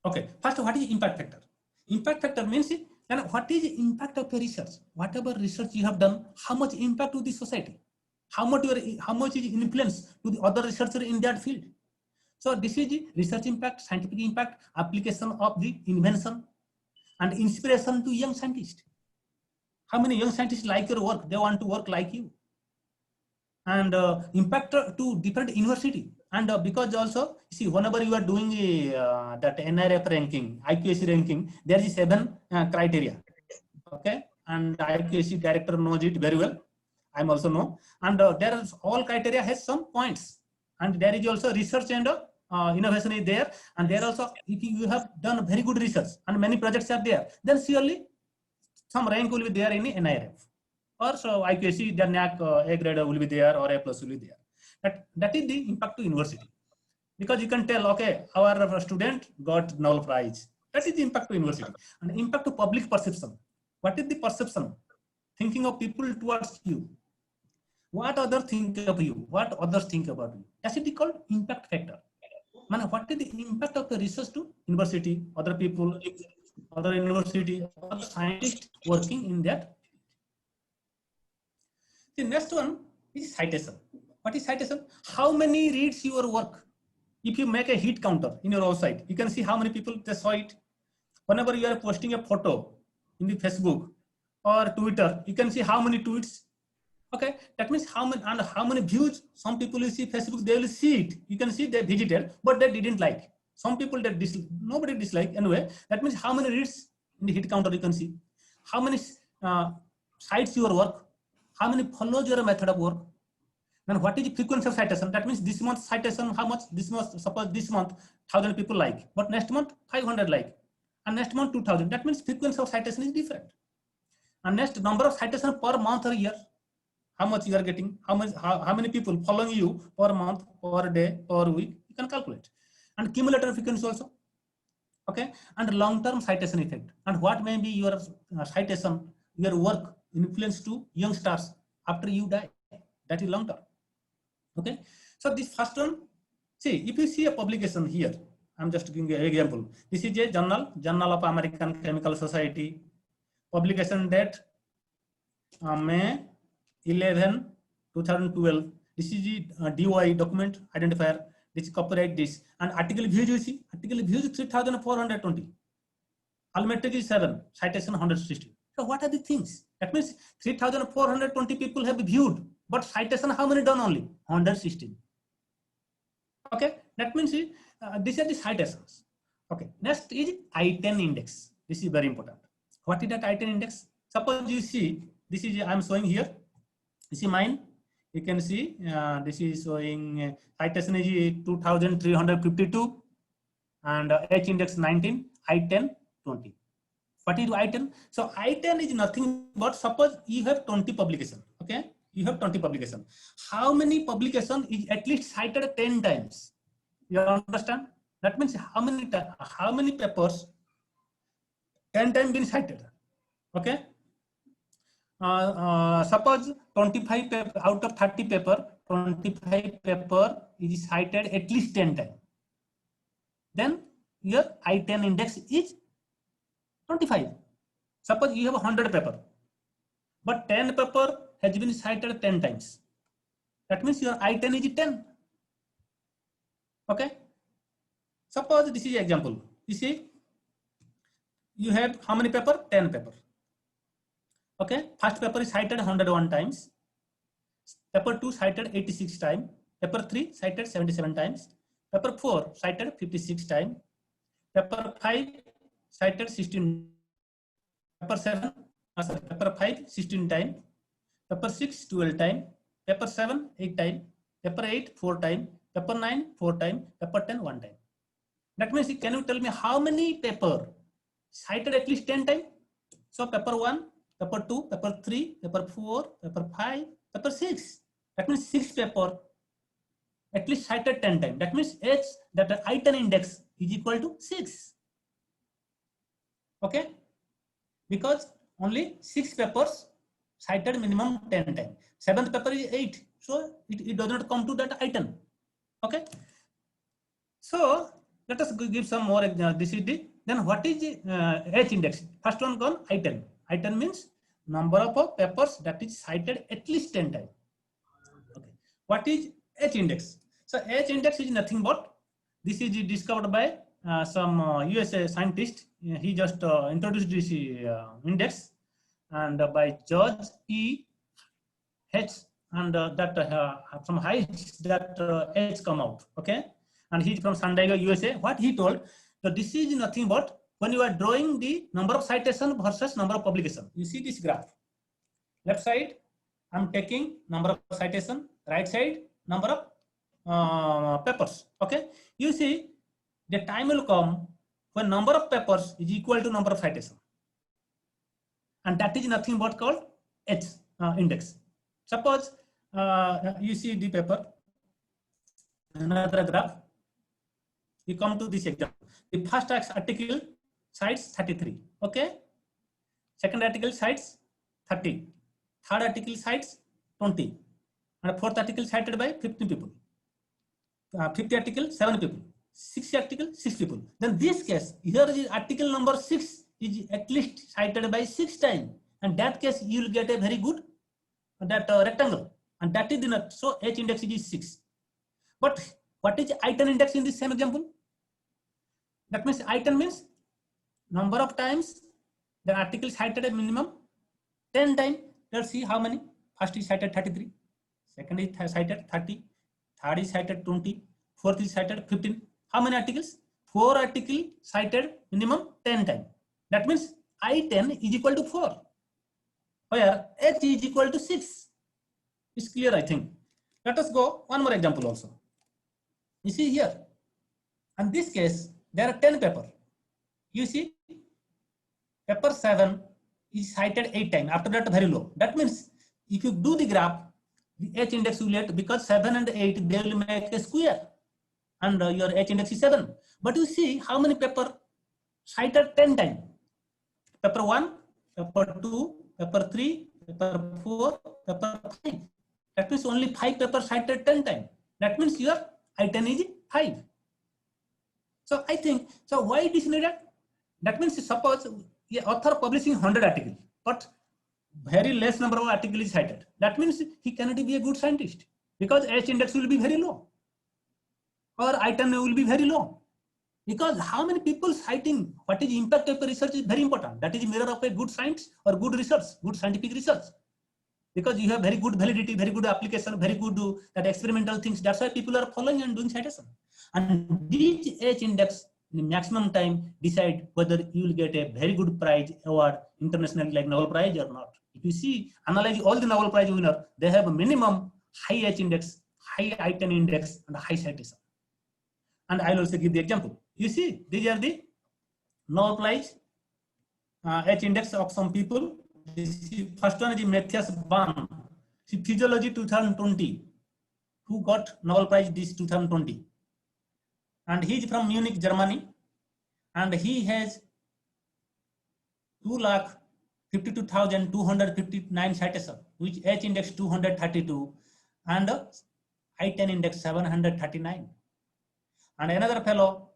Okay. First, what is impact factor? Impact factor means then what is the impact of a research? Whatever research you have done, how much impact to the society? How much is influence to the other researcher in that field? So this is the research impact, scientific impact, application of the invention, and inspiration to young scientists. How many young scientists like your work? They want to work like you. And impact to different university. And because also, see, whenever you are doing that NRF ranking, IQAC ranking, there is 7 criteria. Okay, and IQAC director knows it very well. I'm also know. And there is all criteria has some points. And there is also research and innovation is there. And there also, if you have done very good research and many projects are there, then surely some rank will be there in NIRF. Or so IQAC, the NAC A grade will be there or A plus will be there. That is the impact to university. Because you can tell, okay, our student got Nobel Prize. That is the impact to university. And impact to public perception. What is the perception? Thinking of people towards you. What others think of you? What others think about you? That is called impact factor. Man, what is the impact of the research to university, other people, other university, other scientists working in that? The next one is citation. What is citation? How many reads your work? If you make a hit counter in your website, you can see how many people they saw it. Whenever you are posting a photo in the Facebook or Twitter, you can see how many tweets. Okay, that means how many views. Some people you see Facebook, they will see it. You can see they visited, but they didn't like. Some people that nobody dislike anyway. That means how many reads in the hit counter you can see. How many sites your work. How many follows your method of work. Then what is the frequency of citation? That means this month citation, how much? This month, suppose this month 1,000 people like, but next month 500 like, and next month 2,000. That means frequency of citation is different. And next, number of citation per month or year. How much you are getting? How many people following you per month, per day, per week? You can calculate. And cumulative frequency also. Okay. And long-term citation effect. And what may be your citation, your work influence to young stars after you die? That is long-term. Okay. So this first one, see, if you see a publication here, I'm just giving an example. This is a Journal of American Chemical Society. Publication date May 11, 2012. This is the DOI, document identifier. This is copyright this. And article views, you see, article views 3,420. Almetric is 7, citation 160. So what are the things? That means 3,420 people have viewed, but citation how many done only? 116. Okay, that means these are the citations. Okay, next is I-10 index. This is very important. What is that I-10 index? Suppose you see, this is I'm showing here. You see mine. You can see this is showing citation is 2,352 and H index 19, I-10 20. What is I-10? So I-10 is nothing but suppose you have 20 publication. Okay, you have 20 publication. How many publication is at least cited 10 times? You understand? That means how many papers 10 times been cited? Okay. Suppose 25 paper out of 30 paper, 25 paper is cited at least 10 times. Then your I-10 index is 25. Suppose you have 100 paper, but 10 paper has been cited 10 times. That means your I-10 is 10. Okay. Suppose this is example. You see, you have how many paper? 10 paper. Okay. First paper is cited 101 times. Paper 2 cited 86 times. Paper 3 cited 77 times. Paper 4 cited 56 times. Paper 5 cited 16. Paper 7, paper 5 16 times. Paper 6 12 times. Paper 7 8 times. Paper 8 4 times. Paper 9 4 times. Paper 10 1 time. That means, can you tell me how many paper cited at least 10 times? So paper 1, paper 2, paper 3, paper 4, paper 5, paper 6. That means 6 paper at least cited 10 times. That means H, that I-10 index is equal to 6. Okay, because only 6 papers cited minimum 10 times. 7th paper is 8, so it does not come to that I-10. Okay, so let us give some more. This is the, then what is the H index? First one gone, I-10. I-10 means number of papers that is cited at least 10 times. Okay. What is H index? So H index is nothing but, this is discovered by some USA scientist. He just introduced this index, and by George E. H, and that from heights that H come out. Okay, and he's from San Diego, USA. What he told, so this is nothing but when you are drawing the number of citation versus number of publication. You see this graph. Left side, I'm taking number of citation. Right side, number of papers. Okay, you see the time will come when number of papers is equal to number of citation, and that is nothing but called H index. Suppose you see the paper, another graph. You come to this example. The first article cites 33. Okay. Second article cites 30. Third article cites 20. And fourth article cited by 15 people. Fifth article 7 people. Sixth article 6 people. Then this case, here is article number 6 is at least cited by 6 times. And that case you will get a very good that rectangle. And that is the, so H index is 6. But what is I-10 index in this same example? That means I-10 means number of times the article cited a minimum 10 times. Let's see how many. First is cited 33. Second is cited 30. Third is cited 20. Fourth is cited 15. How many articles? 4 articles cited minimum 10 times. That means I-10 is equal to 4. Where H is equal to 6. It's clear, I think. Let us go one more example also. You see here, in this case, there are 10 papers. You see, paper 7 is cited 8 times. After that, very low. That means if you do the graph, the H index will get, because 7 and 8, they will make a square. And your H index is 7. But you see how many papers cited 10 times. Paper 1, paper 2, paper 3, paper 4, paper 5. That means only 5 papers cited 10 times. That means your I-10 is 5. So I think, so why it is needed? That means suppose the author publishing 100 articles, but very less number of articles is cited. That means he cannot be a good scientist, because H index will be very low, or I-10 will be very low. Because how many people citing what is the impact of a research is very important. That is a mirror of a good science or good research, good scientific research. Because you have very good validity, very good application, very good that experimental things. That's why people are following and doing citation. And this H index in the maximum time decide whether you will get a very good prize award internationally like Nobel Prize or not. If you see, analyze all the Nobel Prize winner, they have a minimum high H index, high I-10 index, and high citation. And I'll also give the example. You see, these are the Nobel Prize H index of some people. First one is Matthias Bahn, Physiology 2020, who got Nobel Prize this 2020. And he is from Munich, Germany. And he has 2,52,259 citation, which H index 232 and I-10 index 739. And another fellow,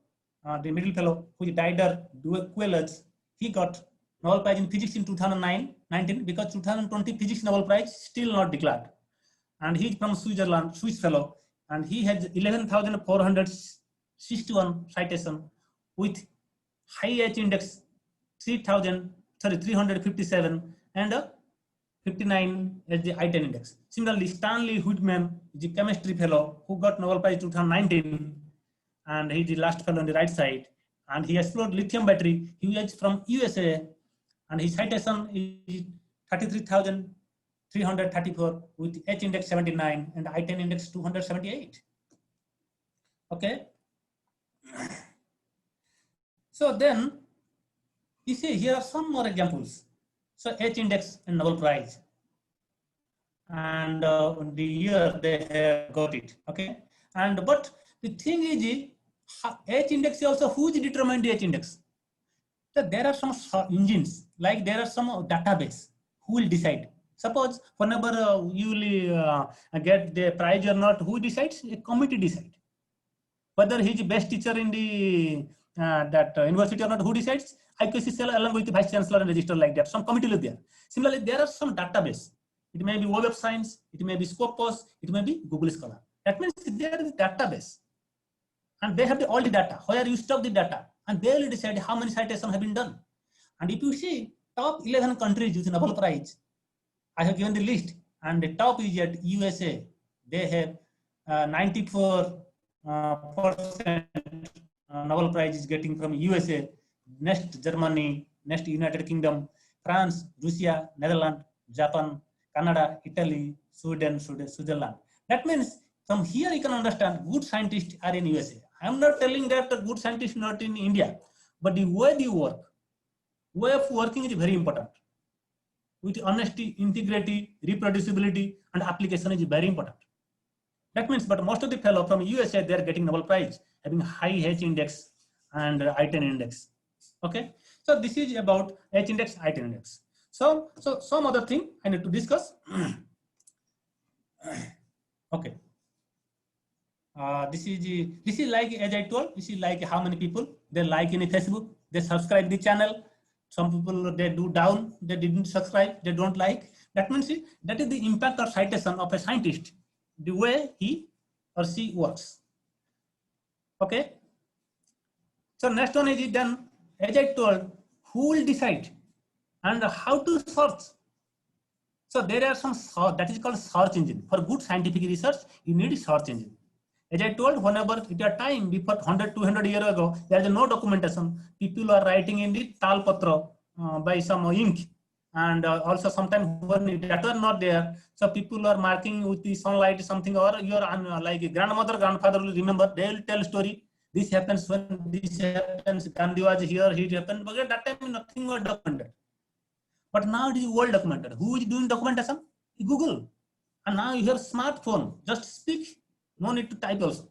the middle fellow, who is Dider Queluz, he got Nobel Prize in Physics in 2019 because 2020 Physics Nobel Prize still not declared. And he is from Switzerland, Swiss fellow, and he has 11,461 citation with high H index 357 and 59 as the I-10 index. Similarly, Stanley Whitman is a chemistry fellow who got Nobel Prize 2019, and he is the last fellow on the right side. And he explored lithium battery. He is from USA, and his citation is 33,334 with H index 79 and I-10 index 278. Okay. So then, you see here are some more examples. So H index and Nobel Prize, and the year they have got it. Okay, and but the thing is, H index also who determined the H index? So there are some engines, like there are some database who will decide. Suppose whenever you will get the prize or not, who decides? A committee decides. Whether he is the best teacher in the university or not, who decides? IQAC cell along with the vice chancellor and register like that. Some committee is there. Similarly, there are some database. It may be Web of Science, it may be Scopus, it may be Google Scholar. That means there is a database, and they have all the data. Where you stock the data, and they will decide how many citations have been done. And if you see top 11 countries using Nobel Prize, I have given the list, and the top is at USA. They have 94% Nobel Prize is getting from USA. Next Germany, next United Kingdom, France, Russia, Netherlands, Japan, Canada, Italy, Sweden, Switzerland. That means from here you can understand good scientists are in USA. I am not telling that a good scientist is not in India, but the way you work, way of working is very important. With honesty, integrity, reproducibility, and application is very important. That means, but most of the fellow from USA, they are getting Nobel Prize, having high H index and I-10 index. Okay, so this is about H index, I-10 index. So some other thing I need to discuss. Okay. This is like, as I told, this is like how many people they like in Facebook, they subscribe the channel. Some people they do down, they didn't subscribe, they don't like. That means that is the impact or citation of a scientist, the way he or she works. Okay. So next one is then, as I told, who will decide and how to search. So there are some that is called search engine. For good scientific research, you need a search engine. As I told, whenever at a time before 100, 200 years ago, there is no documentation. People are writing in the talpatra by some ink, and also sometimes when that are not there, so people are marking with the sunlight something, or your like grandmother, grandfather will remember. They will tell story. This happens when this happens. Gandhi was here. It happened. But at that time, nothing was documented. But now it is well documented. Who is doing documentation? Google. And now you have smartphone. Just speak. No need to type also.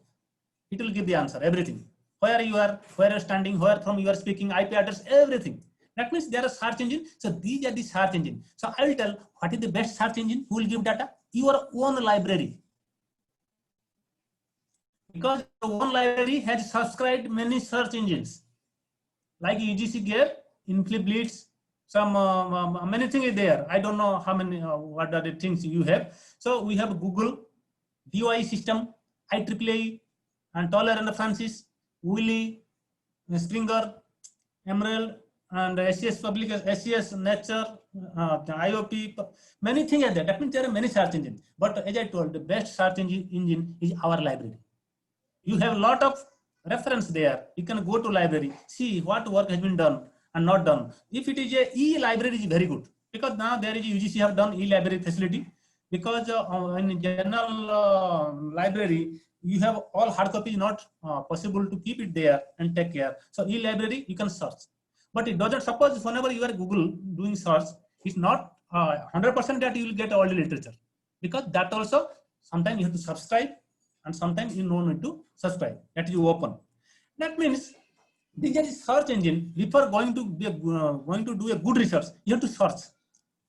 It will give the answer, everything. Where you are, where you are standing, where from you are speaking, IP address, everything. That means there are search engine. So these are the search engine. So I will tell what is the best search engine, who will give data? Your own library. Because your own library has subscribed many search engines. Like UGC gave, InfliBlitz, some many things is there. I don't know how many, what are the things you have. So we have Google, DOI system, IEEE, and Toller and Francis, Wiley, Springer, Emerald, and SCS Public, SCS Nature, IOP, many things are there. That means there are many search engines. But as I told, the best search engine is our library. You have a lot of reference there. You can go to library, see what work has been done and not done. If it is a e-library, is very good, because now there is UGC have done e-library facility, because in general library you have all hard copy, not possible to keep it there and take care. So e-library you can search, but it doesn't, suppose whenever you are Google doing search, it's not 100% that you will get all the literature, because that also sometimes you have to subscribe and sometimes you don't need to subscribe, that you open. That means this is search engine. Before going to do a good research, you have to search.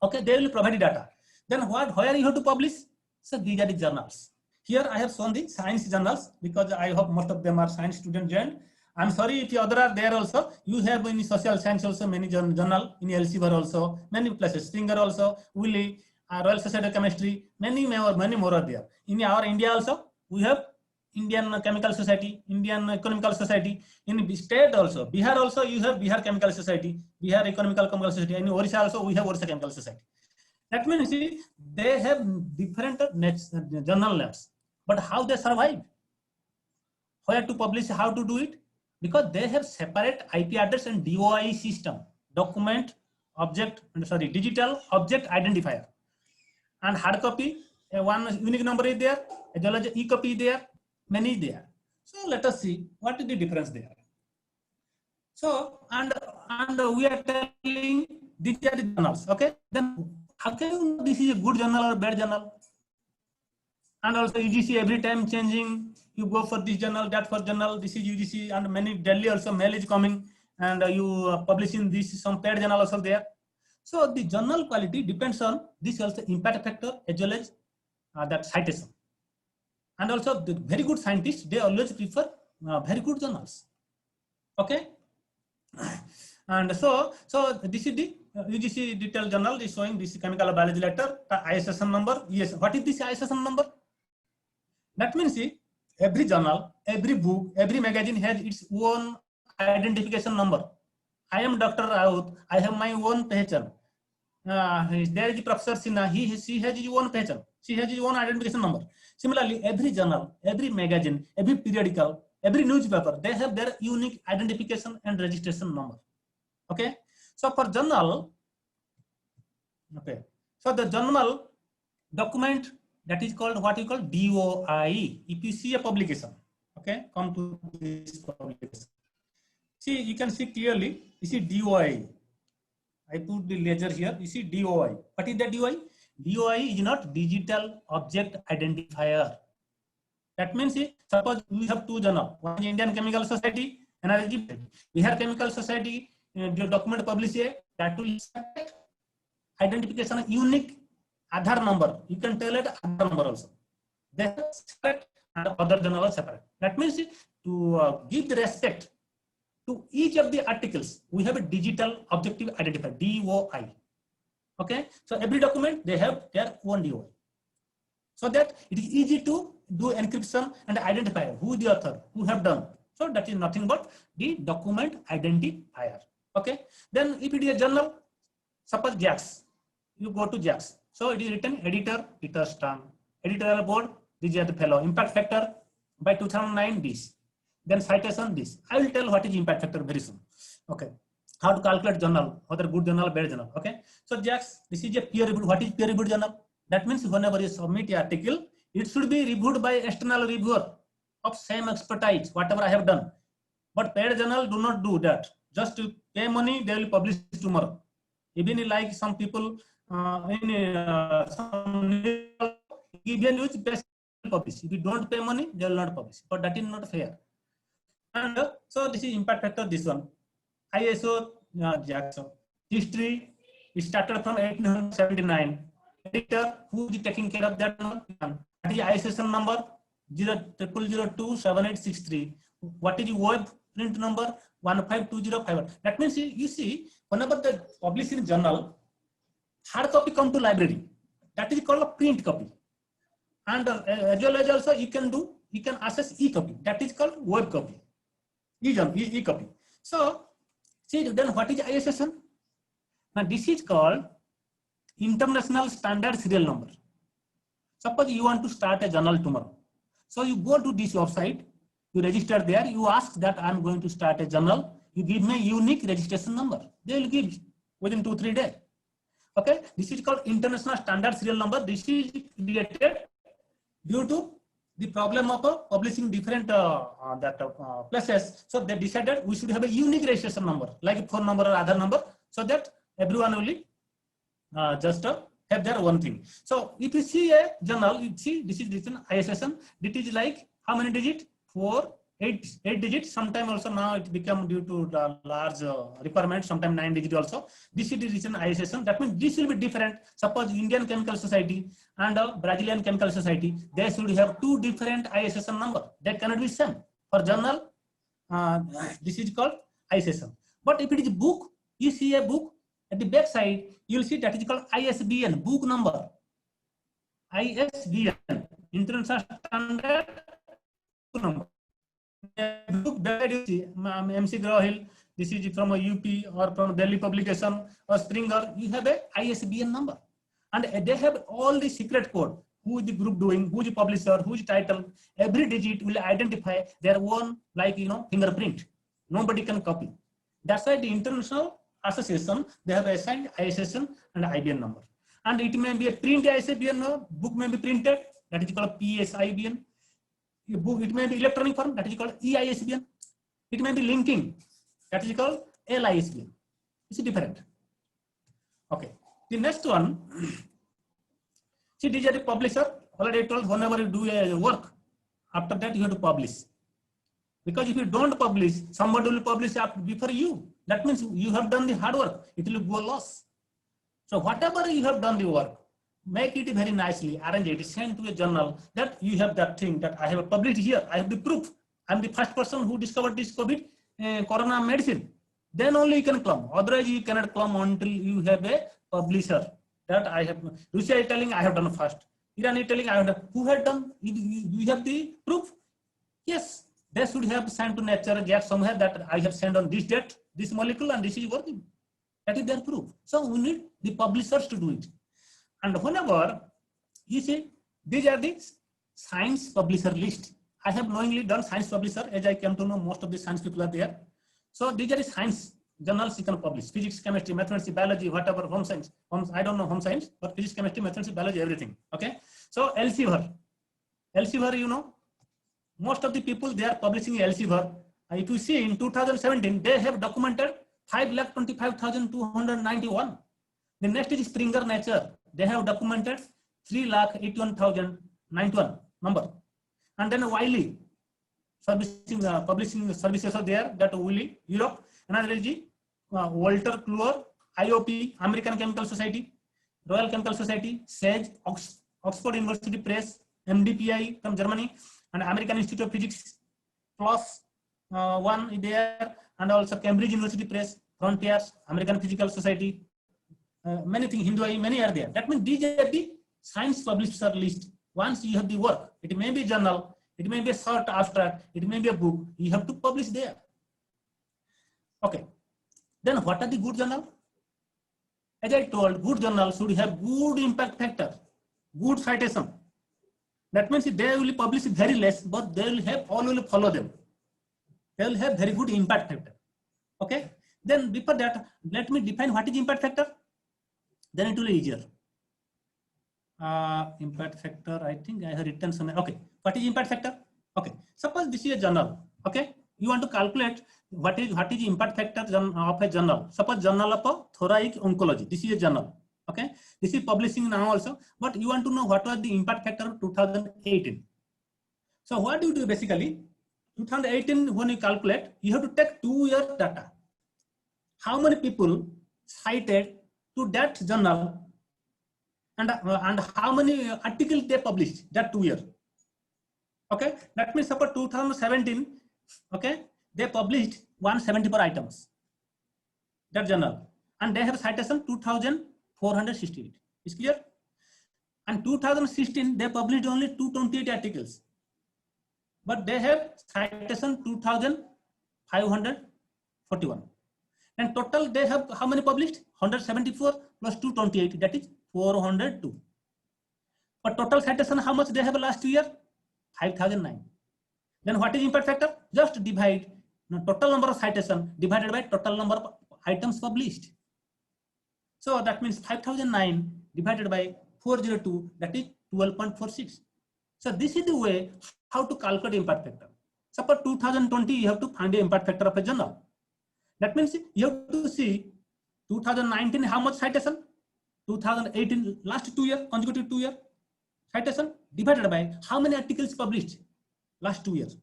Okay, they will provide data. Then where you have to publish? So these are the journals. Here I have shown the science journals, because I hope most of them are science student joined. I'm sorry if the other are there also. You have in social science also many journal, in Elsevier also, many places, Springer also, Wiley, Royal Society of Chemistry, many more are there. In our India also, we have Indian Chemical Society, Indian Economical Society. In state also, Bihar also, you have Bihar Chemical Society, Bihar Economical Society. In Orissa also, we have Orissa Chemical Society. That means they have different journal names, but how they survive, where to publish, how to do it, because they have separate IP address and DOI system, digital object identifier, and hard copy, one unique number is there, as well as e-copy there, many there. So let us see what is the difference there. So and we are telling these are the journals. Okay, then how can you know this is a good journal or bad journal? And also UGC every time changing. You go for this journal, that for journal. This is UGC, and many daily also mail is coming, and you publishing this some paid journal also there. So the journal quality depends on this also impact factor as well as that citation. And also the very good scientists, they always prefer very good journals. Okay. And so this is the UGC detailed journal is showing this chemical biology letter, ISSN number. Yes, what is this ISSN number? That means every journal, every book, every magazine has its own identification number. I am Dr. Raut, I have my own pehchan. There is Professor Sinha, she has his own pehchan. She has his own identification number. Similarly, every journal, every magazine, every periodical, every newspaper, they have their unique identification and registration number. Okay. So for journal, okay. So the journal document, that is called what you call DOI. If you see a publication, okay, come to this publication. See, you can see clearly, you see DOI. I put the ledger here, you see DOI. What is that DOI? DOI is not digital object identifier. That means, suppose we have two journals, one is Indian Chemical Society, another is Bihar Chemical Society, the document published here, that will identification unique Aadhaar number. You can tell it Aadhaar number also. They are separate and other journal are separate. That means to give the respect to each of the articles, we have a digital objective identifier, DOI. Okay, so every document they have their own DOI, so that it is easy to do encryption and identify who the author, who have done. So that is nothing but the document identifier. Okay, then if it is a journal, suppose JACS, you go to JACS. So it is written editor, Peter Stang, editorial board, this is the fellow, impact factor by 2009 this, then citation this. I will tell what is impact factor very soon. Okay, how to calculate journal, whether good journal, bad journal. Okay, so JACS, this is a peer reviewed. What is peer reviewed journal? That means whenever you submit the article, it should be reviewed by external reviewer of same expertise, whatever I have done. But paid journal do not do that. Just to pay money, they will publish tomorrow. Even like some people even news best publish. If you don't pay money, they will not publish. But that is not fair. And so this is impact factor. This one, ISO JACS history. It started from 1879. Editor, who is taking care of that one? That is ISSN number 000027863. What is web print number 152051? That means you see, whenever the publishing journal, hard copy come to library, that is called a print copy. And as well as also you can access e-copy, that is called web copy, e-copy. So, see, then what is ISSN? Now, this is called International Standard Serial Number. Suppose you want to start a journal tomorrow. So you go to this website, you register there, you ask that I'm going to start a journal, you give me a unique registration number. They will give within 2-3 days. Okay, this is called International Standard Serial Number. This is created due to the problem of publishing different places. So they decided we should have a unique registration number, like a phone number or other number, so that everyone will just have their one thing. So if you see a journal, you see this is written ISSN. It is like how many digits? 8 digits. Sometimes also now it become due to the large requirement. Sometimes 9 digits also. This is written ISSN. That means this will be different. Suppose Indian Chemical Society and Brazilian Chemical Society, they should have 2 different ISSN number. That cannot be same. For journal, this is called ISSN. But if it is book, you see a book. At the back side, you will see that is called ISBN, book number. ISBN, International Standard Book Number. Book that you see, MC Grohill, this is from a UP or from Delhi publication or Springer, you have a ISBN number. And they have all the secret code, who is the group doing, who is the publisher, who is the title. Every digit will identify their own, like, fingerprint. Nobody can copy. That's why the international association, they have assigned ISSN and IBN number. And it may be a print ISBN, book may be printed, that is called PSIBN. Book, it may be electronic form, that is called EISBN. It may be linking, that is called LISBN. It's different. Okay. The next one, see, these are the publisher. Already I told, whenever you do a work, after that you have to publish. Because if you don't publish, somebody will publish before you. That means you have done the hard work. It will go loss. So whatever you have done the work, make it very nicely, arrange it, send to a journal that you have that thing that I have published here. I have the proof. I'm the first person who discovered this COVID corona medicine. Then only you can claim. Otherwise you cannot claim until you have a publisher. That I have. Russia is telling I have done first. Iran is telling I have done. Who had done? You have the proof? Yes. They should have sent to nature gap somewhere that I have sent on this date, this molecule, and this is working. That is their proof. So we need the publishers to do it. And whenever you see, these are the science publisher list. I have knowingly done science publisher as I came to know most of the science people are there. So these are the science journals you can publish: physics, chemistry, mathematics, biology, whatever, home science. I don't know home science, but physics, chemistry, mathematics, biology, everything. Okay. So Elsevier, most of the people they are publishing Elsevier. If you see in 2017, they have documented 5,25,291. The next is Springer Nature. They have documented 3,81,091 number. And then Wiley, publishing services are there, that Wiley, Europe. Another is Walter Kluwer, IOP, American Chemical Society, Royal Chemical Society, SAGE, Oxford University Press, MDPI from Germany, and American Institute of Physics, plus one is there, and also Cambridge University Press, Frontiers, American Physical Society, many things, Hindu, many are there. That means these are the science publisher list. Once you have the work, it may be a journal, it may be a short abstract, it may be a book, you have to publish there. Okay. Then what are the good journal? As I told, good journal should have good impact factor, good citation. That means they will publish very less, but they will have, all will follow them. They will have very good impact factor. Okay. Then before that, let me define what is impact factor. Then it will be easier. Impact factor, I think I have written somewhere. Okay. What is impact factor? Okay. Suppose this is a journal. Okay. You want to calculate what is impact factor of a journal. Suppose journal of thoracic oncology. This is a journal. Okay. This is publishing now also, but you want to know what was the impact factor of 2018. So what do you do basically? 2018, when you calculate, you have to take 2 years data. How many people cited to that journal, and how many articles they published that 2 years. Okay. That means suppose 2017, okay, they published 174 items, that journal, and they have citation 2,468. Is clear? And 2016, they published only 228 articles, but they have citation 2,540. 41. And total they have how many published? 174 plus 228, that is 402. But total citation, how much they have last year? 5009. Then what is impact factor? Just divide total number of citation divided by total number of items published. So that means 5009 divided by 402, that is 12.46. So this is the way how to calculate impact factor. Suppose 2020 you have to find the impact factor of a journal. That means you have to see 2019 how much citation, 2018 last 2 years, consecutive 2 years citation divided by how many articles published last 2 years.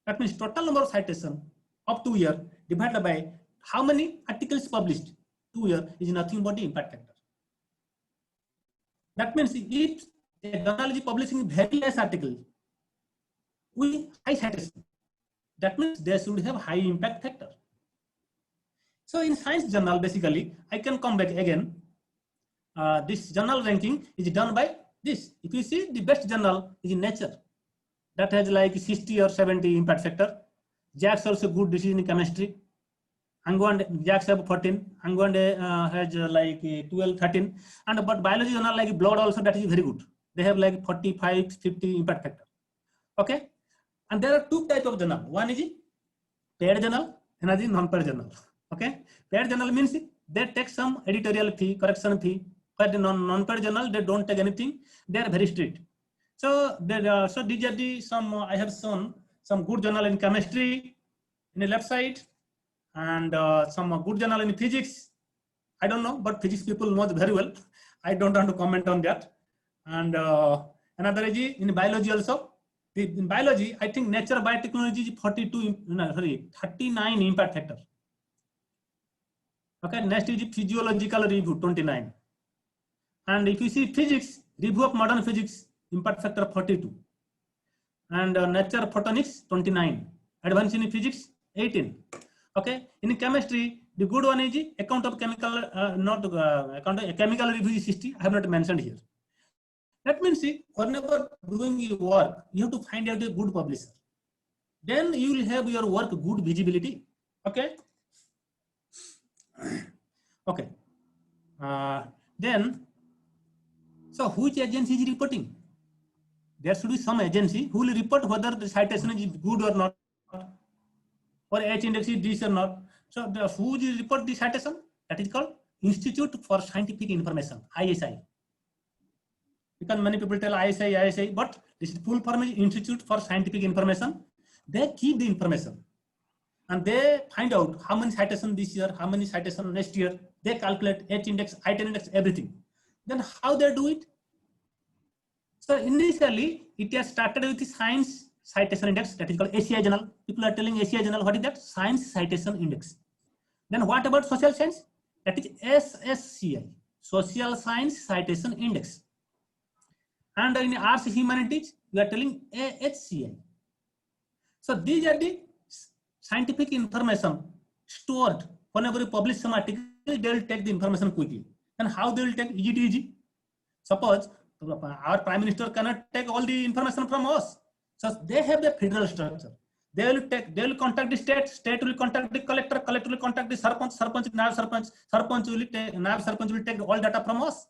That means total number of citation of 2 years divided by how many articles published 2 years is nothing but the impact factor. That means if a journal is publishing very less articles with high citation, that means they should have high impact factor. So in science journal, basically, I can come back again. This journal ranking is done by this. If you see, the best journal is in Nature. That has like 60 or 70 impact factor. JACS also good, this is in chemistry. Angwand, JACS have 14. Angwand has like 12, 13. And but biology journal like blood also, that is very good. They have like 45, 50 impact factor. Okay. And there are two types of journal. One is paid journal, another is non-paid journal. Okay. Paid journal means they take some editorial fee, correction fee. But the non-paid journal, they don't take anything. They are very strict. So so these are the some I have shown some good journal in chemistry in the left side, and some good journal in physics. I don't know, but physics people know very well. I don't want to comment on that. And another is in biology also. In biology, I think Nature Biotechnology is 39 impact factor. Okay, next is physiological review 29. And if you see physics, review of modern physics, impact factor 42. And Nature Photonics 29. Advanced in physics 18. Okay, in chemistry, the good one is account of chemical, account of chemical review is 60. I have not mentioned here. That means whenever doing your work, you have to find out a good publisher. Then you will have your work good visibility. Okay. Okay. Then, so which agency is reporting? There should be some agency who will report whether the citation is good or not, or H index is this or not. So who will report the citation? That is called Institute for Scientific Information, ISI. Because many people tell ISI, but this full form is Institute for Scientific Information. They keep the information and they find out how many citations this year, how many citations next year. They calculate H index, I10 index, everything. Then how they do it? So initially, it has started with the Science Citation Index, that is called ACI journal. People are telling ACI journal, what is that? Science Citation Index. Then what about social science? That is SSCI, Social Science Citation Index. And in arts humanities, we are telling AHCI. So these are the scientific information stored. Whenever you publish some article, they will take the information quickly. And how they will take? Easy. Suppose our Prime Minister cannot take all the information from us. So they have the federal structure. They will contact the state will contact the collector will contact the sarpanch, naib sarpanch will take all data from us.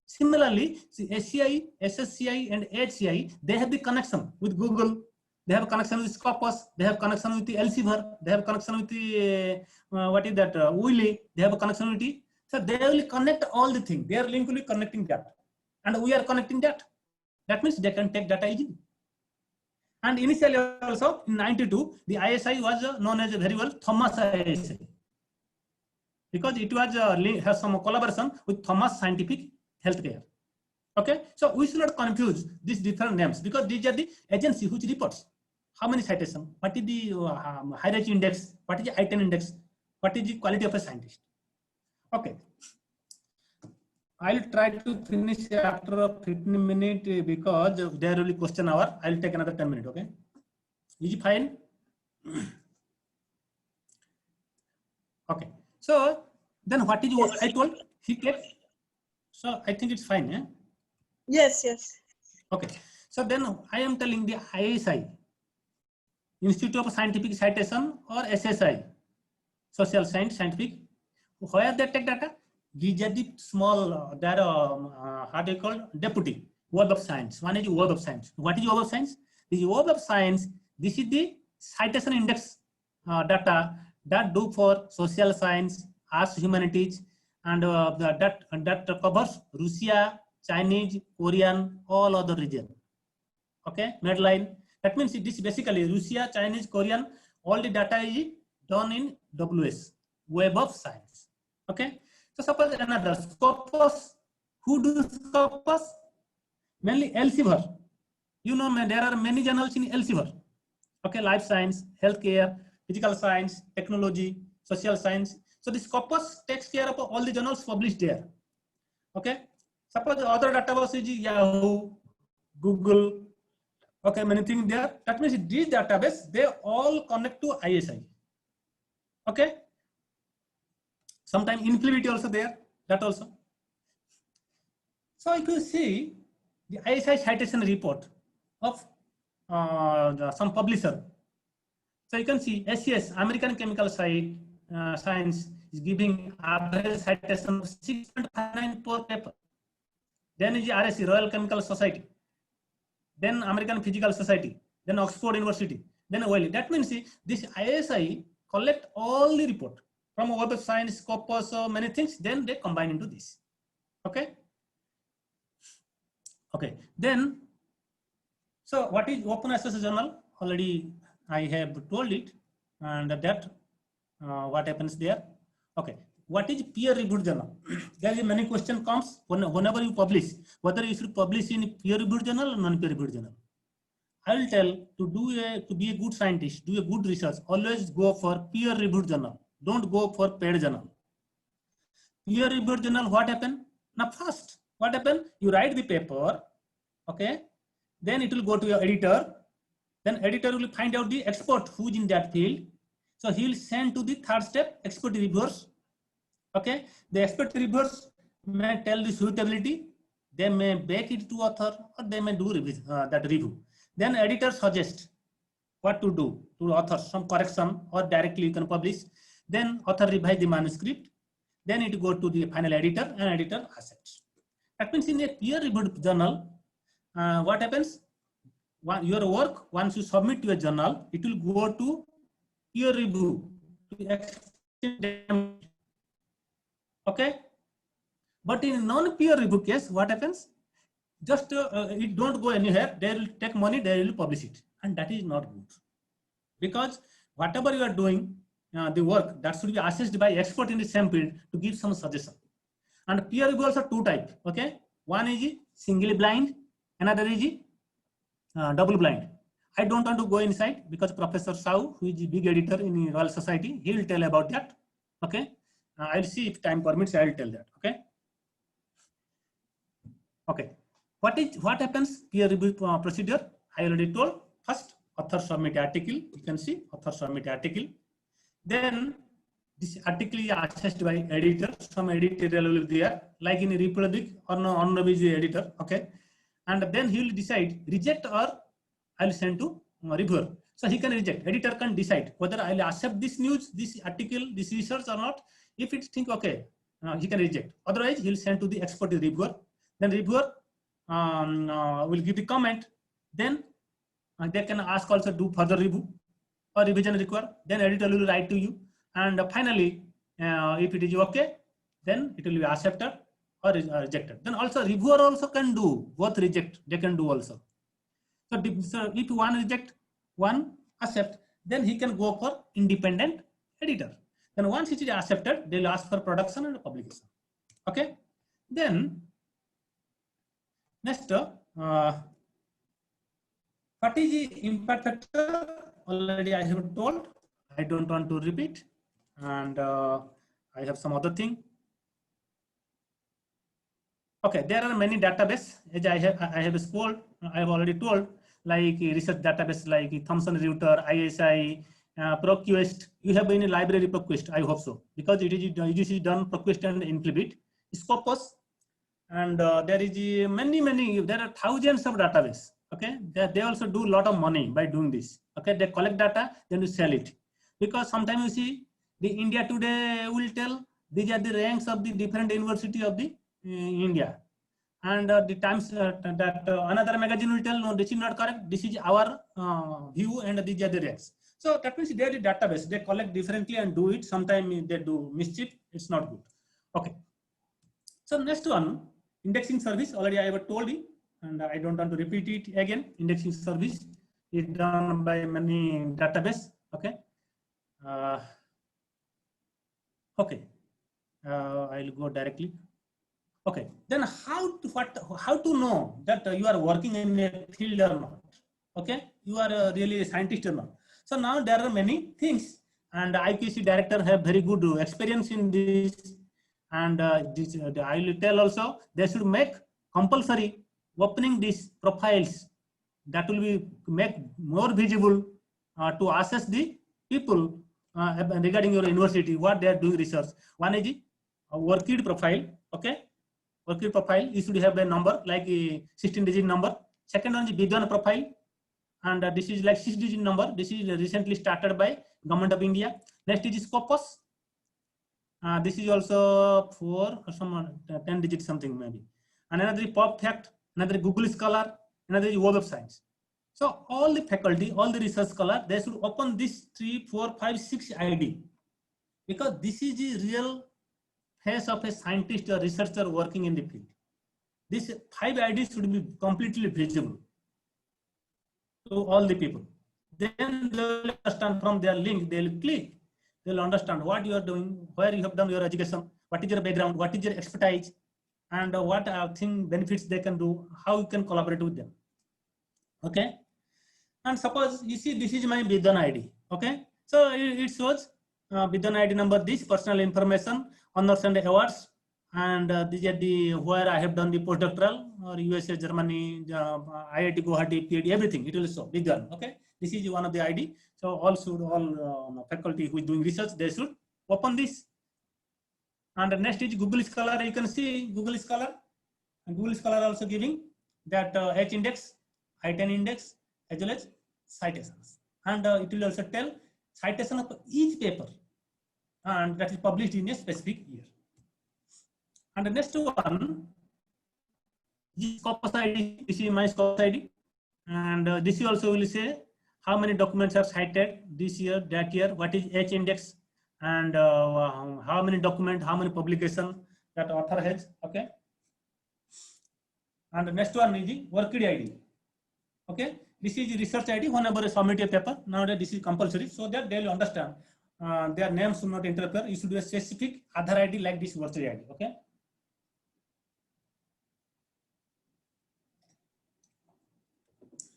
Similarly, ACI, SSCI, and HCI, they have the connection with Google. They have a connection with Scopus. They have connection with the Elsevier. They have connection with the Wiley. They have a connection with the. So they will connect all the things. They are linked with connecting that, and we are connecting that. That means they can take data easily. And initially also in '92, the ISI was known as very well Thomas ISI because it was has some collaboration with Thomas Scientific Healthcare. Okay, so we should not confuse these different names because these are the agency which reports how many citations, what is the hierarchy index, what is the I10 index, what is the quality of a scientist. Okay, I'll try to finish after 15 minutes because there will be question hour. I'll take another 10 minutes. Okay, is it fine? Okay, so then what is what I told? He kept. So I think it's fine. Yeah? Yes, yes. Okay. So then I am telling the ISI, Institute of Scientific Citation, or SSI. social science, scientific. Where they take data? These are the small, how do you call deputy web of science. One is web of science. What is web of science? This web of science. This is the citation index data that do for social science, arts, humanities, and that covers Russia, Chinese, Korean, all other region. Okay, Medline. That means this basically Russia, Chinese, Korean, all the data is done in WS, Web of Science. Okay, so suppose another Scopus. Who do Scopus? Mainly Elsevier. You know, there are many journals in Elsevier. Okay, life science, healthcare, physical science, technology, social science. So this Scopus takes care of all the journals published there. Okay, suppose the other database is Yahoo, Google. Okay, many things there. That means these database, they all connect to ISI. Okay. Sometimes Inflivity also there, that also. So if you see the ISI citation report of some publisher. So you can see SCS, American Chemical Science, is giving average citation of 6.59 per paper. Then is the RSC, Royal Chemical Society. Then American Physical Society, then Oxford University, then Wiley. That means this ISI collect all the report from Web of Science, Scopus, so many things, then they combine into this. Okay. Okay. Then, so what is Open Access Journal? Already I have told it, and that what happens there. Okay. What is peer-reviewed journal? There is many question comes whenever you publish, whether you should publish in peer-reviewed journal or non-peer-reviewed journal. I will tell to be a good scientist, do a good research, always go for peer-reviewed journal. Don't go for paid journal. Peer-reviewed journal, what happened? Now first, what happened? You write the paper, okay? Then it will go to your editor. Then editor will find out the expert who is in that field. So he will send to the third step, expert reviewers. Okay, the expert reviewers may tell the suitability, they may back it to author, or they may do that review. Then editor suggests what to do to author, some correction, or directly you can publish. Then author revise the manuscript. Then it go to the final editor, and editor accepts. That means in a peer-reviewed journal, what happens? Your work, once you submit to a journal, it will go to peer review. Okay, but in non-peer review case, what happens? Just it don't go anywhere. They will take money, they will publish it, and that is not good, because whatever you are doing, the work that should be assessed by expert in the same field to give some suggestion. And peer reviewers are two types. Okay, one is singly blind, another is double blind. I don't want to go inside because Professor Sau, who is the big editor in Royal Society, he will tell about that. Okay. I'll see if time permits, I'll tell that. Okay. Okay. What happens peer review procedure? I already told. First, author submit article. You can see author submit article. Then this article is assessed by editor. Some editorial will be there, like in Republic or no honorable editor. Okay. And then he will decide reject or I'll send to reviewer. So he can reject. Editor can decide whether I'll accept this news, this article, this research or not. If it think okay, he can reject. Otherwise, he'll send to the expert reviewer. Then reviewer will give the comment. Then they can ask also do further review or revision required. Then editor will write to you. And finally, if it is okay, then it will be accepted or rejected. Then also reviewer also can do both reject. They can do also. So if one reject, one accept, then he can go for independent editor. Then once it is accepted, they will ask for production and publication. Okay. Then next, what is the impact factor? Already I have told. I don't want to repeat. And I have some other thing. Okay, there are many databases. As I have already told, like research database like Thomson Reuters, ISI, ProQuest. You have been in library ProQuest, I hope so, because it is done ProQuest and Inflibit, Scopus, and there is there are thousands of databases. Okay, they also do a lot of money by doing this. Okay, they collect data, then you sell it, because sometimes you see The India Today will tell these are the ranks of the different university of the India. And the Times another magazine will tell, no, this is not correct. This is our view, and these are the ranks. So that means they are the database. They collect differently and do it. Sometimes they do mischief. It's not good. Okay. So next one, indexing service. Already I have told you, and I don't want to repeat it again. Indexing service is done by many database. Okay. Okay. I'll go directly. Okay. Then how to know that you are working in a field or not? Okay. You are really a scientist or not? So now there are many things, and IQC director have very good experience in this. And I will tell also they should make compulsory opening these profiles. That will be make more visible to assess the people regarding your university, what they are doing research. One is a worked profile. Okay, worked profile, you should have a number like a 16-digit number. Second one is Vidwan profile, and this is like 6-digit number. This is recently started by Government of India. Next is Scopus. This is also 4 or some 10 digits something maybe. And another is Pop Fact, another is Google Scholar, another is Web of Science. So all the faculty, all the research scholar, they should open this 3, 4, 5, 6 ID, because this is the real face of a scientist or researcher working in the field. These 5 IDs should be completely visible to all the people. Then they will understand from their link, they will click. They'll understand what you are doing, where you have done your education, what is your background, what is your expertise, and what benefits they can do, how you can collaborate with them. Okay. And suppose you see this is my Vidwan ID. Okay. So it shows Vidwan ID number, this personal information, honors and awards, and these are the where I have done the postdoctoral or USA, Germany, IIT Guwahati, PhD, everything. It will show Vidwan. Okay. This is one of the ID. So all faculty who is doing research, they should open this. And the next is Google Scholar. You can see Google Scholar, and Google Scholar also giving that H index, I-10 index, as well as citations. And it will also tell citation of each paper, and that is published in a specific year. And the next one is Scopus ID. This is my Scopus ID, and this also will say how many documents are cited this year, that year, what is H index, and how many documents, how many publications that author has. Okay. And the next one is the worked ID. Okay. This is the research ID. Whenever you submit a paper, nowadays this is compulsory, so that they will understand their names should not interfere. You should do a specific Aadhaar ID like this worked ID. Okay.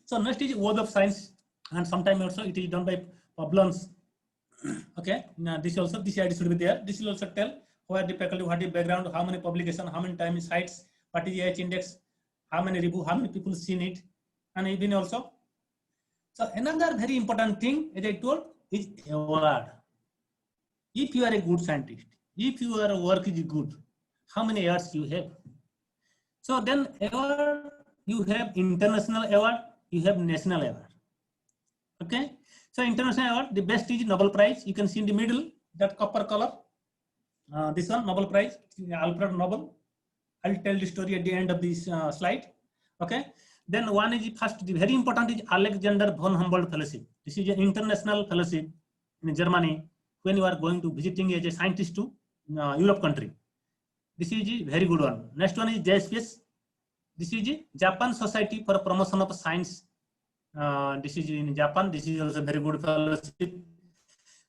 So next is Web of Science. And sometimes also it is done by problems. Okay. Now this also, this ID should be there. This will also tell where the faculty, what is background, how many publications, how many time sites, what is the H index, how many review, how many people seen it, and even also. So another very important thing, as I told, is award. If you are a good scientist, if your work is good, how many awards you have? So then award, you have international award, you have national award. Okay, so international award, the best is Nobel Prize. You can see in the middle that copper color. This one, Nobel Prize, Alfred Nobel. I'll tell the story at the end of this slide. Okay, then one is first, very important is Alexander von Humboldt Fellowship. This is an international fellowship in Germany when you are going to visiting as a scientist to Europe country. This is a very good one. Next one is JSPS. This is a Japan Society for Promotion of Science. This is in Japan. This is also very good fellowship.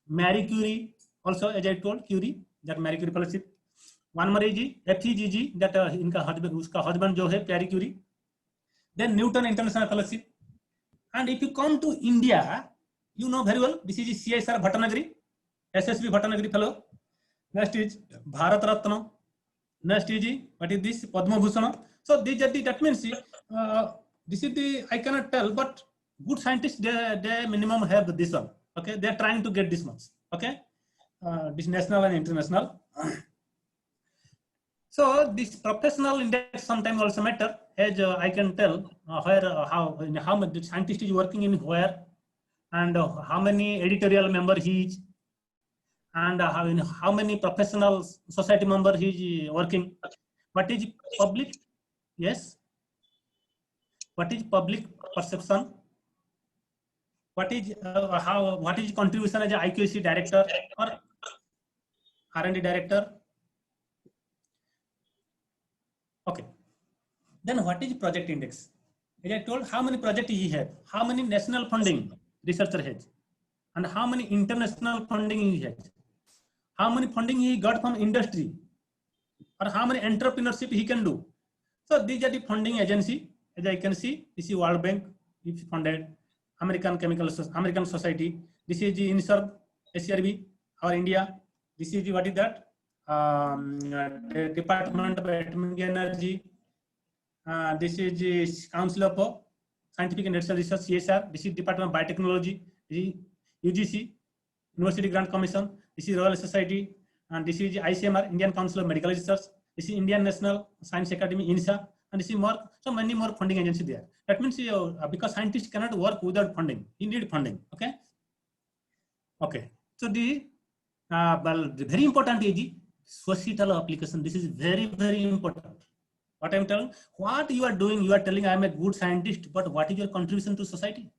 Marie Curie, also as I told, Curie, that Marie Curie fellowship. One more is FEGG, that इनका husband जो है Pierre Curie. Then Newton International Fellowship. And if you come to India, you know very well, this is CSR Bhattanagari, SSB Bhattanagari Fellow. Next is Bharat Ratna. Next is, what is this? Padma Bhushan. So these are the, that means this is the, I cannot tell, but good scientists, they minimum have this one. Okay, they are trying to get this much. Okay, this national and international. So this professional index sometimes also matter, as I can tell where how much the scientist is working in where, and how many editorial member he is, and how many professional society member he is working. What is public? Yes. What is public perception? What is what is contribution as a IQAC director or R&D director? Okay. Then what is project index? As I told, how many projects he has, how many national funding researcher has, and how many international funding he has, how many funding he got from industry, or how many entrepreneurship he can do. So these are the funding agency. As I can see, this is World Bank, if funded, American American Society. This is the INSERV, SRB, or India. This is the, what is that? The Department of Atomic Energy. This is the Council of Scientific and Industrial Research, CSR. This is Department of Biotechnology, UGC, University Grant Commission. This is Royal Society, and this is ICMR, Indian Council of Medical Research. This is Indian National Science Academy, INSA, and this is more, so many more funding agencies there. That means because scientists cannot work without funding, he need funding. Okay. Okay. So the very important is the societal application. This is very, very important. What I'm telling, what you are doing, you are telling I am a good scientist, but what is your contribution to society?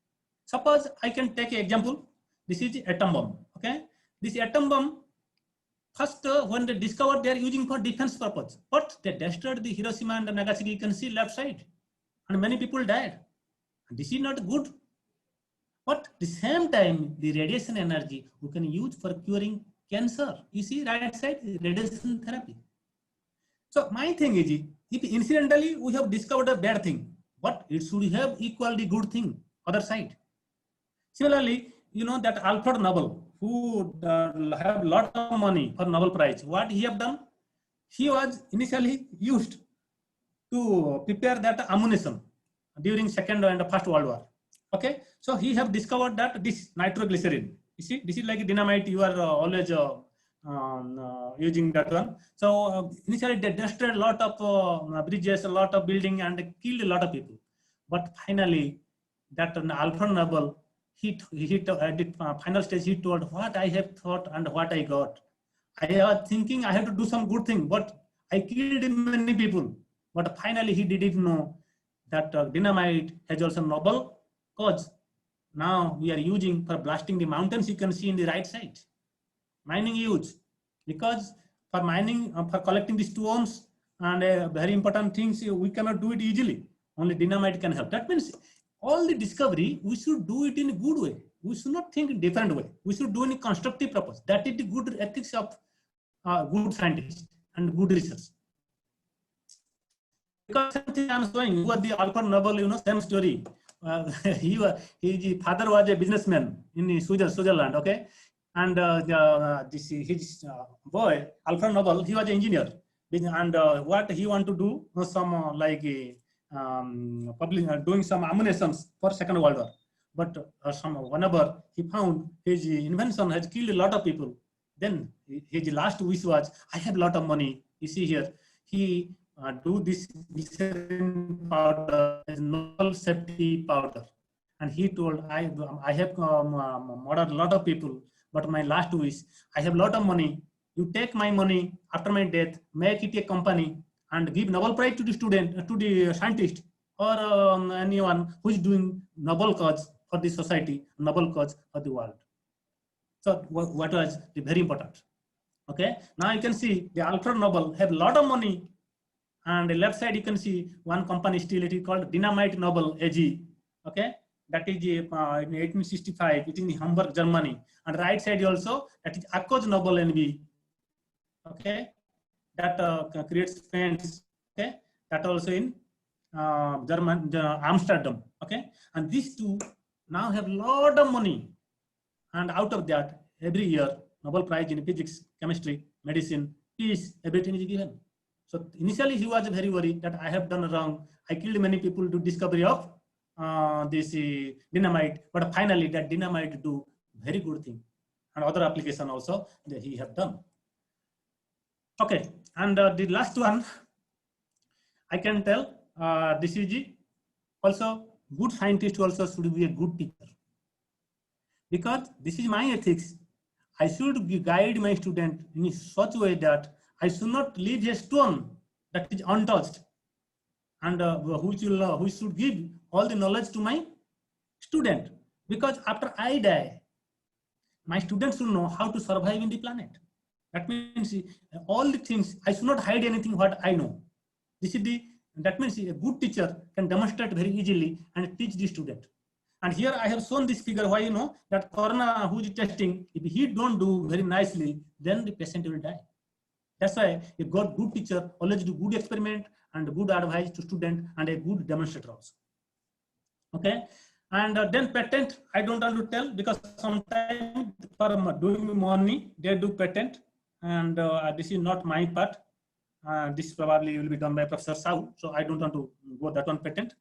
Suppose I can take an example. This is atom bomb. Okay. This atom bomb, first when they discovered, they are using for defense purpose, but they destroyed the Hiroshima and Nagasaki. You can see left side, and many people died. And this is not good. But at the same time, the radiation energy we can use for curing cancer. You see right side, radiation therapy. So my thing is, if incidentally we have discovered a bad thing, but it should have equally good thing, other side. Similarly, you know that Alfred Nobel, who have lot of money for Nobel Prize, what he have done? He was initially used to prepare that ammunition during Second and First World War. Okay, so he have discovered that this nitroglycerin, you see, this is like dynamite, you are always using that one. So initially they destroyed a lot of bridges, a lot of building, and killed a lot of people. But finally, that Alfred Nobel, at the final stage, he told what I have thought and what I got. I was thinking I have to do some good thing, but I killed many people. But finally, he didn't know that dynamite has also noble cause. Now we are using for blasting the mountains. You can see in the right side. Mining use, because for mining, for collecting the stones and very important things, we cannot do it easily. Only dynamite can help. That means all the discovery, we should do it in a good way. We should not think in a different way. We should do in a constructive purpose. That is the good ethics of good scientists and good research. Because something I'm showing, you are the Alfred Nobel, you know, same story. His father was a businessman in Switzerland, okay? And his boy, Alfred Nobel, he was an engineer. And what he want to do, some doing some ammunitions for Second World War. But whenever he found his invention has killed a lot of people, then his last wish was, I have a lot of money. You see here, he do this glycerin powder as novel safety powder. And he told, I have murdered a lot of people, but my last wish, I have a lot of money. You take my money after my death, make it a company, and give Nobel Prize to the student, to the scientist, or anyone who is doing noble cause for the society, noble cause for the world. So what was very important? Okay, now you can see the Alfred Nobel have a lot of money, and the left side you can see one company still, it is called Dynamite Nobel AG. Okay, that is in 1865, it is in Hamburg, Germany. And right side also, that is Akko's Nobel NV. Okay, that creates paints. Okay, that also in Amsterdam. Okay, and these two now have a lot of money, and out of that, every year Nobel Prize in physics, chemistry, medicine, peace, everything is given. So initially he was very worried that I have done wrong. I killed many people to discovery of this dynamite, but finally that dynamite do very good thing, and other application also that he have done. Okay, and the last one I can tell, this is also good scientist also should be a good teacher, because this is my ethics. I should guide my student in such a way that I should not leave a stone that is untouched, and which should give all the knowledge to my student. Because after I die, my students should know how to survive in the planet. That means all the things, I should not hide anything what I know. That means a good teacher can demonstrate very easily and teach the student. And here I have shown this figure. Why? That corona who is testing, if he don't do very nicely, then the patient will die. That's why a good teacher always do good experiment and good advice to student and a good demonstrator also. Okay. And then patent, I don't want to tell, because sometimes for doing money, they do patent, and this is not my part. This probably will be done by Professor Sahu, so I don't want to go that one patent.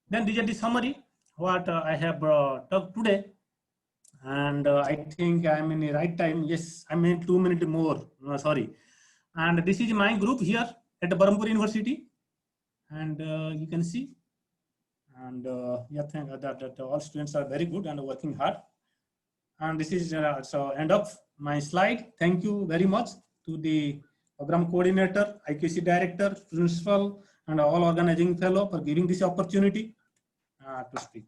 Then this is the summary, what I have talked today. And I think I'm in the right time. Yes, I'm in 2 minutes more, sorry. And this is my group here at the Berhampur University. And you can see. And yeah, thank that all students are very good and working hard. And this is so end of my slide. Thank you very much to the program coordinator, IQAC director, principal, and all organizing fellow for giving this opportunity to speak.